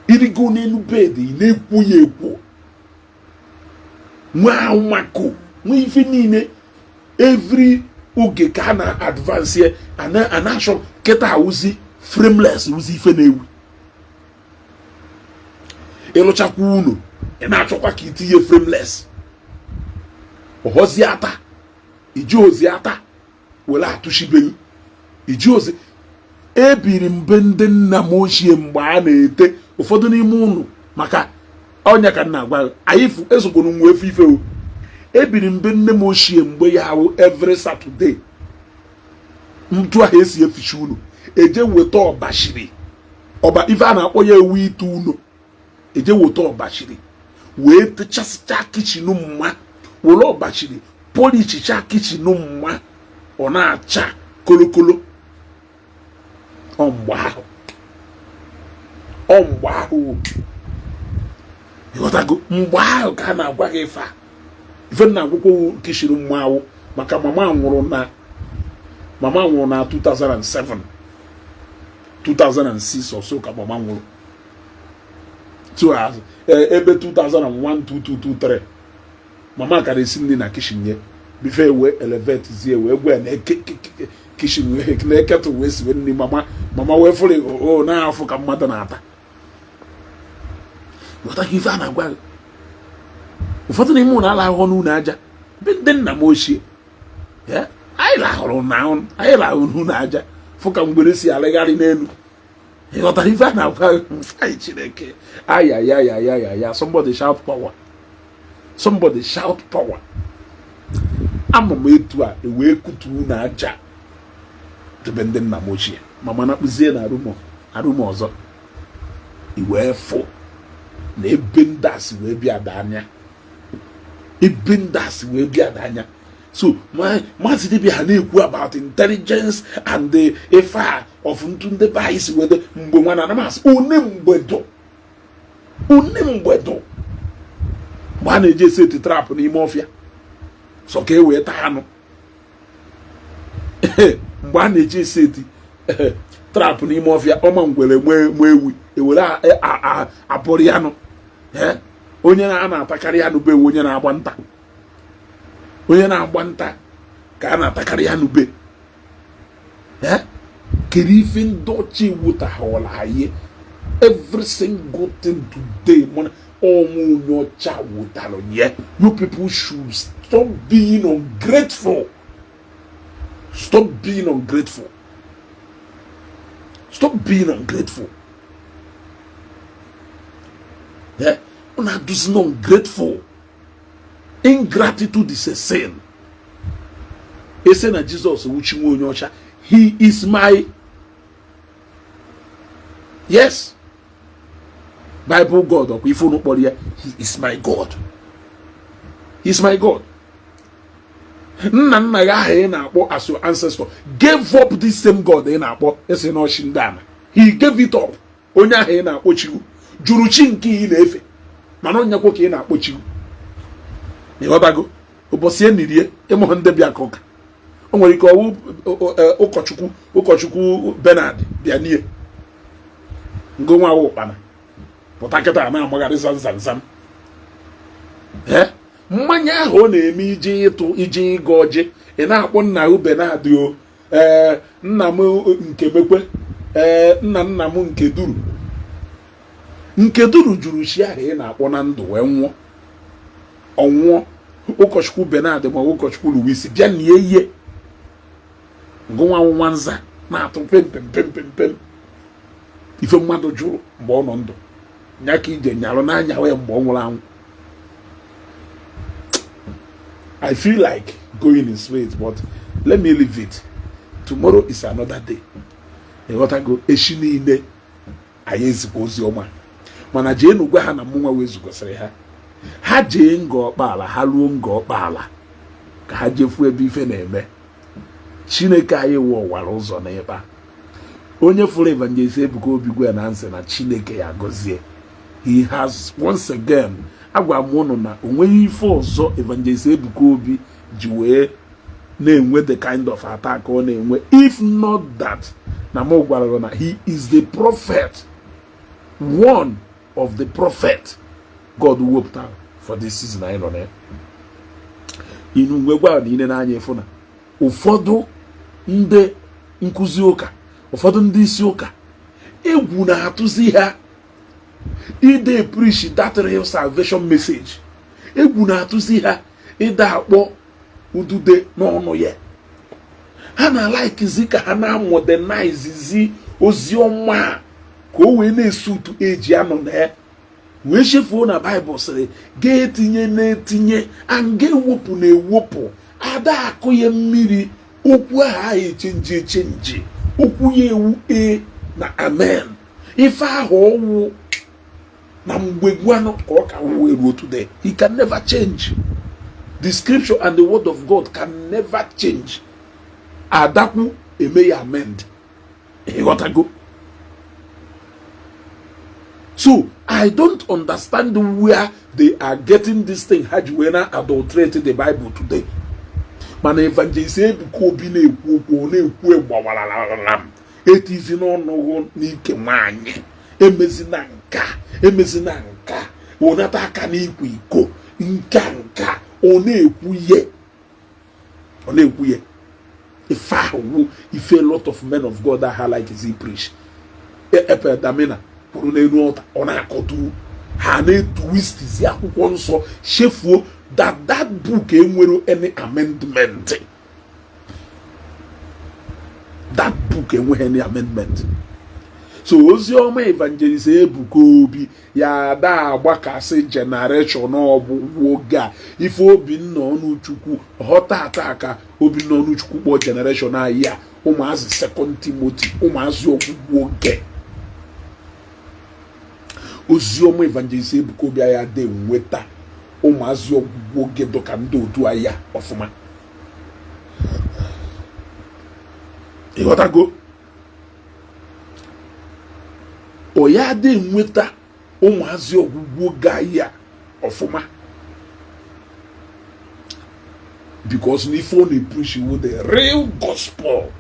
irigo n'elu bed ị na-ekwu ya ekwu nwa mako nwa ife niile every oge ka a na-advance ye ana-achọ keta awụzi frameless wụzi ife na-ewu ịlụchakwa unu ị na-achọkwa ka itinye frameless ohozi ata iji ozi ata were atụchibeghị iji ozi ebiri mbe ndị nna m ochie mgbe a na-ete ụfọdụ n'ime unu maka ọnya ka nna agwa anyị ezogbonu nwa efe ife o ebiri mbe nne m ochie mgbe ya ahụ every Saturday ntụ ahụ esi eficha unu eje weta ọbashiri ọba ife a na-akpọ ya ewu ite unu eje weta ọbashiri wee techasịcha kichin mma were ọbashiri polichicha kichin mma ọ na-acha kolokolo mgbe ahụ ịghọtago mgbe ahụ ka a na-agwa gị ife na-agwụkwọ kichin mma awụ maka mama nwụrụ na 2007 2006 or so ka mama nwụrụ ebe 2001 2223 mama kara esi nri na kishin ye bife wee elevate zie wee gwa na kishin wee na-eketụ wee siwe nri mama wee fụrụ na-afụ ka mmadụ na-ata ghọta ka ife a na-agwa gị ụfọdụ n'ime ụlọ ala ahụhụ n'ụlọ aja ndị nna m ochie anyị lahụrụ n'ụlọ aja fụ ka mgbere si alịgharị n'elu ịghọtara ife a na-agwa anyị Chineke ayayayayaya somebody shout power, somebody shout power. Ama m etu a wee kutu na aja debe ndị nna m ochie mama na kpụzie na arụmọ ọzọ iwee fụ na ebe ndasị wee bịa anya so maazị dibịa ha na-ekwu about intelligence and the efa of ntụ ndị be anyị si wede mgbe nwa na anamasị one mgbedo mgbe a na-eji eseti trap n'ime ọfịa so ka e wee taa anụ mgbe a na-eji eseti trap n'ime ọfịa ọma ngwere nwe ewu ewere apụrụ ya anụ onye a na-atakarị anụ be onye na-agba nta ka a na-atakarị ya n'ube kere ife ndị ọchị wụtahụla anyị every single thing today mana ọnwụ onye ọcha wụtara nye. You people should stop being ungrateful. Stop being ungrateful. Una does not ungrateful. Ingratitude is a sin. A sin that Jesus which he is my Bible God or if you know he is my God. He is my God. Nna ya na-akpọ as your ancestor gave up this same God na-akpọ ese no shindana. He gave it up. Onye ahụ na-akpọ chiwu juru chi nke ị na-efe mana onye kwa ka ị na-akpọ chiwu. Ịghọtago ụbọchị enirie ịmụ ndị bịa ka ụka o nwere ike ọwụ ụkọchukwu Bernard bịa nie ngo nwa ụkpana pụta kịta na-amagharị zanzanzam mmanya ahụ ọ na-eme iji ịga ọjị ị na-akpọ nna Bernard o nna m nke mekwe nna m nke duru juru chi ahụ ị na-akpọ na ndụ wee ọnwụọ ụkọchukwu Bernard ma ụkọchukwu Louis bịa nie ihe ngụnwa nwanza na-atụ pem ife mmadụ jụrụ mgbe ọ nọ ndụ nya ka ije nyalụ n'anya wee mgbe ọ nwụrụ anwụ. I feel like going in straight, but let me leave it. Tomorrow is another day. Ịghọtago echi niile anyị ezikwa ozi ọma mana jee n'ugwa ha na mụnwa wee zugosiri ha jee Ngor Okpala ha ruo Ngor Okpala ka ha jefu ebe ife na-eme. Chineke anyị wụwara ụzọ n'ebe a. Onye fụrụ Evangelist Ebuka Obi na nsị na Chineke ya gọzie. He has once again agwa m ụnụ na onweghị ife ọzọ Evangelist Ebuka Obi ji wee na-enwe the kind of attack ọ na-enwe if not that na m gwara na he is the prophet, one of the prophet God wepụtara for this season anyị nọ na ya. Inu mgbe gwa na ine n'anya efu na ụfọdụ ndị nkụzi ụka ụfọdụ ndị isi ụka egwu na-atụzi ha ide preach that real salvation message. Egwu na-atụzi ha ide akpọ udude n'ọnụ ya. Ha na-alikezi ka ha na-modernize ozi ọma ka o wee na-esutu eji anọ na ya wee chefuo na Bible sịrị ga-etinye na-etinye a ga-ewepụ na-ewepụ ada akụ ya mmiri okwu ahụ echenji okwu ya ewu na amen. Ife ahụ ọwụ na mgbe gwanụ ka ọ ka wee ruo today. He can never change. The scripture and the word of God can never change. Adakwu eme ya amend. You got to go. So I don't understand where they are getting this thing. Hajuena adulterated the Bible today. Man, Evangelist Ebuka Obi na-ekwu gbawalalam. Etizi n'ọnụ n'ike nwanyị. Emezina nka. Onata aka n'ikwu iko. Nka. Ọ na-ekwu ye. If a lot of men of God that like is he preach. Damina. Ọ na-akọtu ha na-twist isi akwụkwọ nsọ chefuo that book enwero any amendment. That book enweghị any amendment. So oziọma Evangelist Ebuka Obi ya da agbakasị generation ọbụ oge a ife Obinna Ọnụchukwu ghọta ataka Obinna Ọnụchukwu kpọ generation anyị a ụmụazị 2 Timothy ụmụazị ọgwụgwụ oge. Oziọma Evangelist Ebuka Obi ya de nweta ụmụazị ọgwụgwụ oge dọka ndị otu ya ọfụma. Ịghọtago? O ya de nweta ụmụazị ọgwụgwụ oge ya ọfụma. Because if only preach with the real gospel.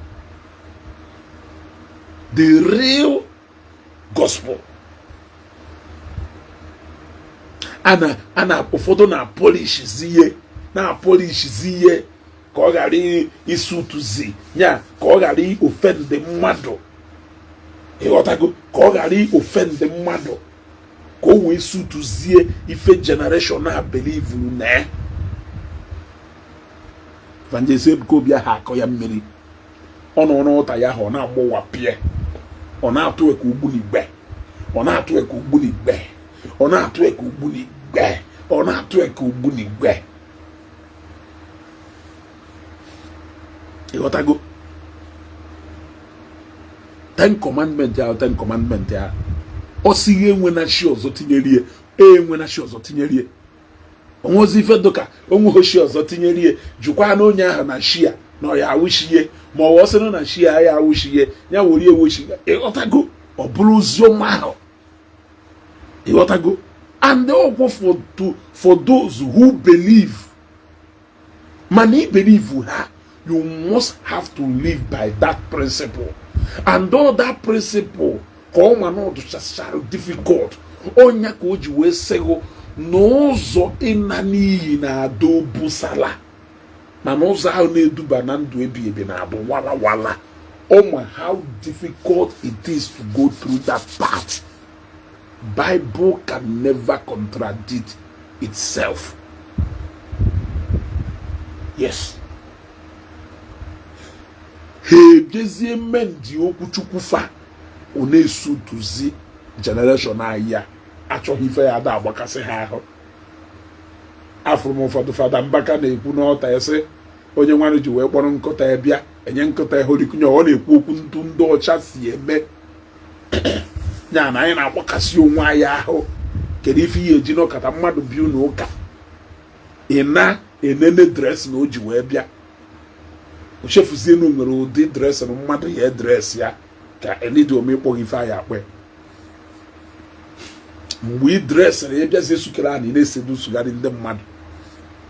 The real gospel. Ana ụfọdụ na-polish ziye ka ọ ghara isutuzi ya ka ọ ghara ofend mmadụ. Ịghọtago? Ka ọ ghara ofend mmadụ ka o wee sutuzie ife generation na believe na Evangelist Ebuka Obi ha akọ ya mmiri ọ nọ n'ụta ya ha ọ na-agbọwapịa ọ na-atụ eke ugbunigbe ọ na-atụ eke ugbunigbe ọ na-atụ eke ugbunigbe ọ na-atụ eke ugbunigbe. Ịghọtago? 10 commandment ya 10 commandment ya ọ sighi enwe na shi ọzọ tinyerie enwe na shi ọzọ tinyerie onwezi ife doka onwe shi ọzọ tinyerie jukwa na onye ahụ na shi ya na ya awụshie ma ọ sịrị na shi ya awụshie ya wori ewoshi. Ịghọtago? Ọ bụrụ oziọma ahụ. Ịghọtago? And also for those who believe. Man, he believe her. You must have to live by that principle. And all that principle come and all to difficult. Onya ko ji we sego n'ụzọ ịnani na do busala. Na n'ụzọ ahụ na-eduba na ndụ ebi na abụ wala. Oh my, how difficult it is to go through that path. Bible can never contradict itself. Yes. Jezie men di okwu Chukwu fa ọ na-esu tuzi generation ya achọghị ife ya da agbakasị ha ahụ. Afụrụ m ụfọdụ fada Mbaka na-ekwu n'ọta ya sị onye nwanne ji wee kpọrọ nkọta ya bịa enye nkọta ya holikunye ọ na-ekwu okwu ndị ọcha si eme ya na anyị na-agbakasị onwe anyị ahụ. Kedu ife ihe eji n'ọkata mmadụ bi n'ụka enene dress na o ji wee bịa o chefuzie na nwere ụdị dress na mmadụ ya dress ya ka elidi omekpọghị ife anyị akpe mgbe i dress na ya bịazie sukere a na na-esedu sugharị ndị mmadụ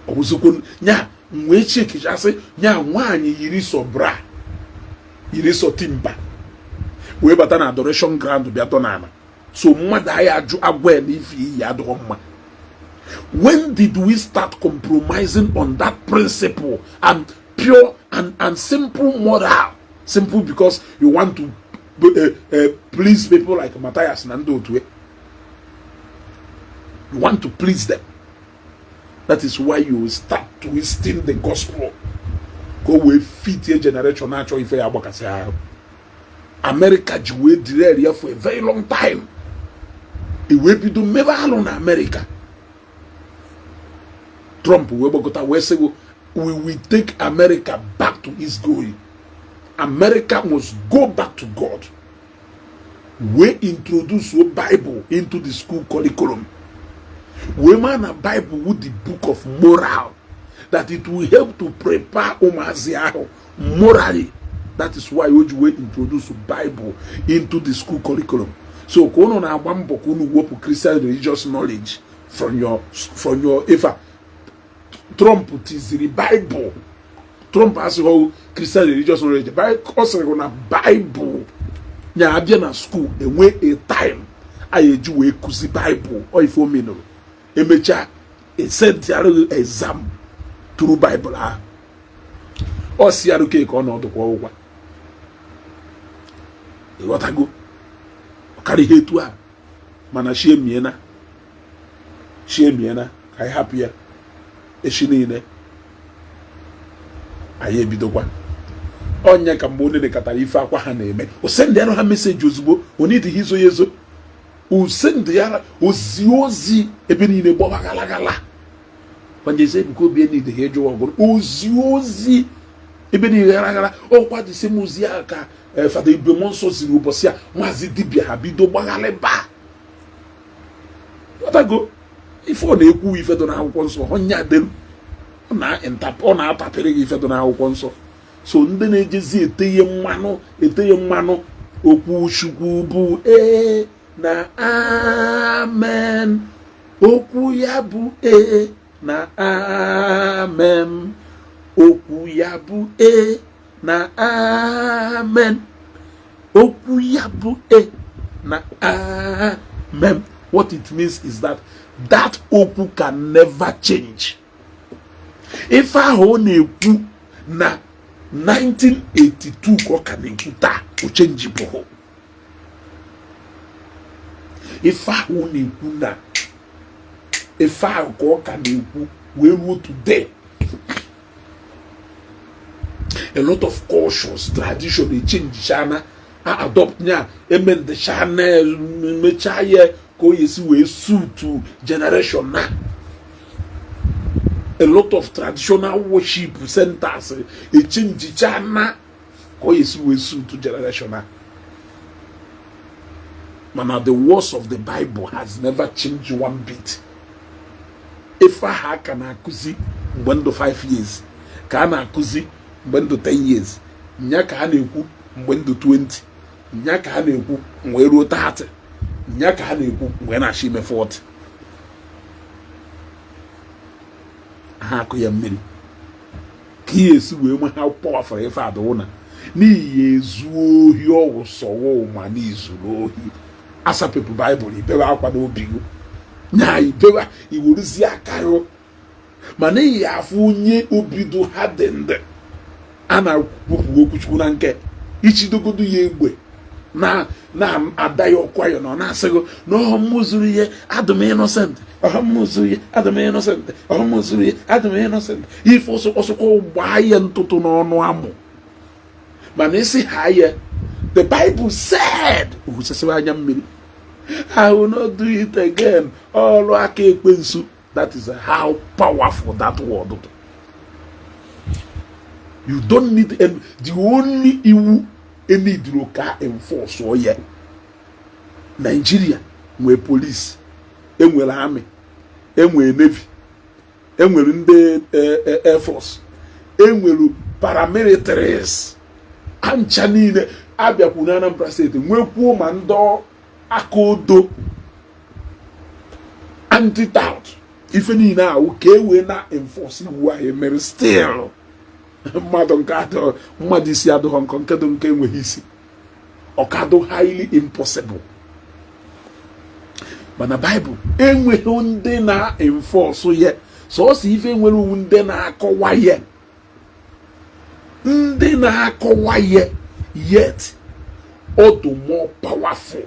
ọ bụzikwo nya wee chekichasị nya nwaanyị yiri so bra yiri so timba wee bata na adoration ground bịa tọ n'ala so mmadụ anyị ajụ agwa na ife iyi adịghị mma. When did we start compromising on that principle and pure and simple moral? Simple because you want to please people like Matthias Nando Otwe. You want to please them. That is why you start twisting the gospel. Go away, fit your generation natural if you are America jiwe dire for a very long time. It will be do never alone America. Trump we bogota we say we will take America back to its glory. America must go back to God. We introduce the Bible into the school curriculum. We man a Bible with the book of moral, that it will help to prepare Omaziaho morally. That is why we introduce the Bible into the school curriculum. So kono na wambo kono wopu Christian religious knowledge from your if Trump is the Bible. Trump has whole Christian religious knowledge. The Bible na Bible. Nya abia na school enwe a time ayeju we kuzi Bible or if o me no. Emecha a sent exam through Bible ah. O si aruke ko no do ko ogwa. E wata go. Carry hetu a mana shie miena kai happy e shinine aye bidokwa onya ka mbo ne katara ife akwa ha na eme o send ya ha message ozugbo oni di hizo yezo o send ya ozi ebe niile gbo gala Evangelist Ebuka Obi ni de hejo ogoro ozi ebe ni gala o kwa di semuzi aka Father Igbo monso ziri ubosi a mazi dibia ha bido gbagale ba otago ifo na ekwu ife do na akwụkwọ nsọ onya dem na atapere ife do na akwụkwọ nsọ so ndị na-ejezi eteye mmanụ okwu chukwu bụ na amen okwu ya bụ na amen okwu ya bụ na amen okwu ya bụ na amen. What it means is that okwu can never change. If ahụ na-ekwu na 1982 ka ọ ka na-ekwu taa o change bụ ife ahụ na-ekwu na ife ahụ ka ọ ka na-ekwu wee ruo today. A lot of cultures, tradition, they change shana, adopt nya, amen the shana, mechaye, ko yesi we suit to generation na. A lot of traditional worship centers, they change shana, ko yesi we suit to generation na. But now the words of the Bible has never changed one bit. If I can akuzi, when the 5 years, can akuzi. Mgbe ndụ 10 years nya ka ha na-ekwu mgbe ndụ 20 nya ka ha na-ekwu mgbe ruo 30 nya ka ha na-ekwu mgbe na-achị ime 40 ha akụ ya mmiri ka ihe esi wee nwe ha powerful ife adụna n'ihi ezu ohi ọwụ sọwọ ma n'izuru ohi asapụpụ Bible ibewe akwa n'obi gị nya ibewe iweruzi aka gị ma n'ihi afọ onye obido ha dị ndị ana kwupu okwuchukwu na nke ichidogodo ya egbe na ada ya ọkwa ya na na-asịgo na ọmụzuru ihe adụm innocent ọmụzuru ihe adụm innocent ọmụzuru ihe adụm innocent ife ọsọkwa gbaa ya ntụtụ n'ọnụ amụ mana isi ha ya the Bible said ohusesiwa anya mmiri I will not do it again ọrụ aka ekwensu. That is how powerful that word. You don't need the only iwu any local enforce or yet. Nigeria, we police, enwere army, enwere navy, enwere ndị air force, enwere paramilitaries, ancha niile abịakwu na Anambra State nwekwuo ma ndị akodo anti-tout ife niile ahụ ka ewe na enforce iwu ahụ mere still mmadụ isi adụghọ nkọ nkedo nke enweghị isi ọkadụ highly impossible. Mana Bible enweghị ndị na enforce ye sọọsọ ife nwere uwu ndị na-akọwa ye yet odo more powerful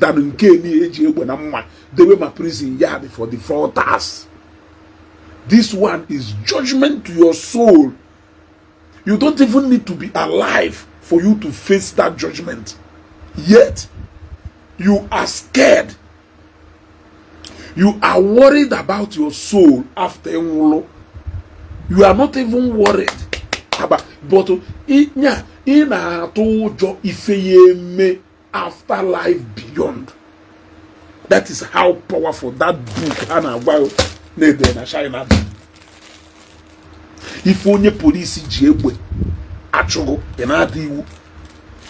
than nke ni eji egbe na mma dewe ma prison yard for the fraudsters. This one is judgment to your soul. You don't even need to be alive for you to face that judgment. Yet, you are scared. You are worried about your soul after Nwulo. You are not even worried about, but in a tojo ifeyeme afterlife beyond. That is how powerful that book Hana Wow Nede na China. If only police jebwe achogo enadi iwu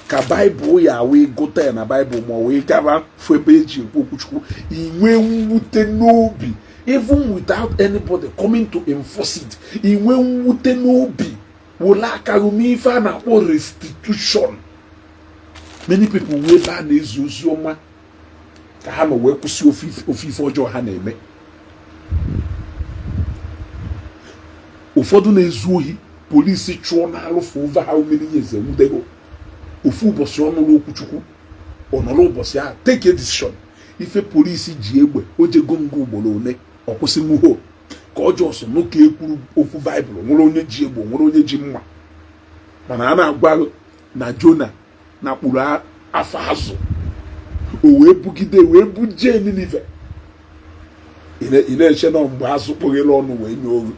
ka Bible ya we gote na Bible mo we gaba febeji okuchukwu inwe nwute n'obi, even without anybody coming to enforce it. Inwe nwute n'obi wola karumi ife na o restitution. Many people we ba na ezuzu oma ka ha no we kwusi ofife ojo ha na eme. Ụfọdụ na-ezu ohi, polisi chụọ n'alụ for over how many years enwudego. Ofu ụbọchị ọnụrụ okwuchukwu ọnọrọ ụbọchị ahụ take a decision. Ife polisi ji egbe ojego ngo ugboro ole ọkwụsị nwuho ka ọjọọ so n'oke ekwuru okwu Baịbụl, nwere onye ji egbe, nwere onye ji mma. Mana a na-agwa na Jona na kpụrụ afọ azụ o wee bugide wee buje Ninive. Ị na-eche na mgbe azụ kpọghere ọnụ wee nye oru.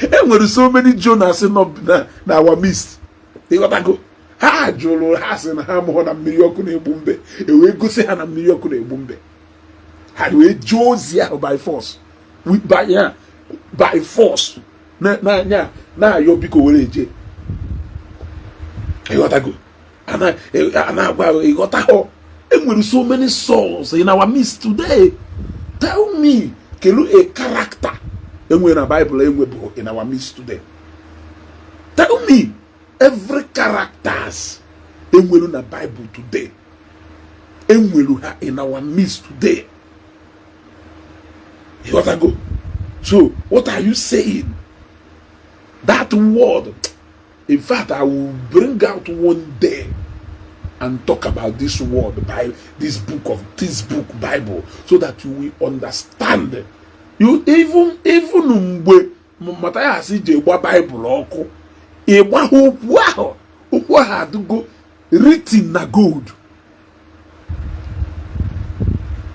Enwere so many Jonas na our midst. They got to go. Ha jụrụ ha sị na ha mụọ na mmiri ọkụ na-egbu mbe, wee gosi ha na mmiri ọkụ na-egbu mbe. Ha wee jụọ ozi ahụ by force, by force na ayọ biko were eje. You got to go. Enwere so many souls in our midst today. Tell me, kelu a character enwe na Bible enwe in our midst today. Tell me every characters enwe na Bible today. Enwe ha in our midst today. You gotta go. So what are you saying? That word, in fact, I will bring out one day and talk about this word, this book Bible, so that you will understand. You even mgbe Matthias je gba Bible ọkụ, ịgba okwu ahụ adịgo written na gold.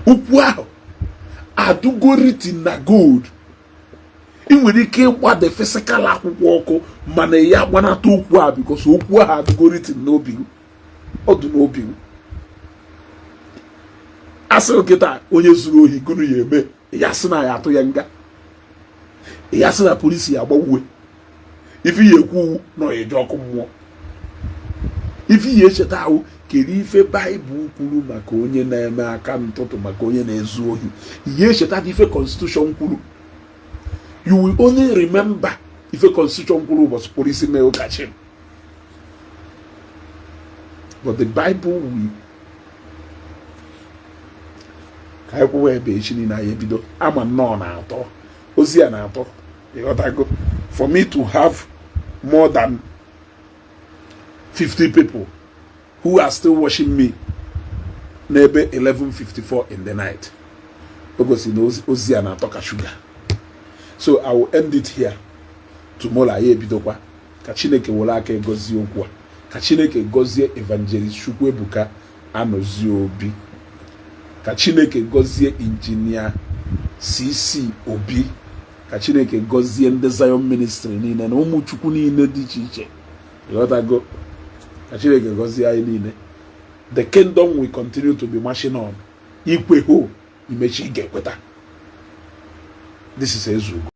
Okwu ahụ adịgo written na gold. Ị nwere ike ịgba the physical akwụkwọ ọkụ, mana ya gbanata okwu ahụ because okwu ahụ adịgo written n'obi. Ọdụ n'obi. Asị okịta onye zuru ohi gụrụ ya eme, ya sị na ya atụ ya nga, ya sị na polisi ya agbawuwe. Ife ya ekwu nọ eje ọkụ mmụọ. Ife ya echeta ahụ kere ife Baịbụl kwuru maka onye na-eme aka ntụtụ, maka onye na-ezu ohi. Ya echeta dị ife constitution kwuru. You will only remember ife constitution kwuru ụbọchị polisi mee ụkachi. But the Bible will ka anyị kwuwe ebe echi na ya ebido ama nnọọ na-atọ ozi ya na-atọ. Ịghọtago, for me to have more than 50 people who are still watching me n'ebe 11:54 in the night, because ozi ya na-atọ ka sugar. So I will end it here. Tomorrow ya ebidokwa ka Chineke were aka egozie okwu a, ka Chineke gozie Evangelist Ebuka Obi, ka Chineke gozie Engineer CC Obi, ka Chineke gozie ndị Zion Ministry niile na ụmụ Chukwu niile dị iche iche. Ịghọtago, ka Chineke gozie anyị niile. The kingdom will continue to be marching on. Ikwe ho imechi ga-ekweta. This is Ezugo.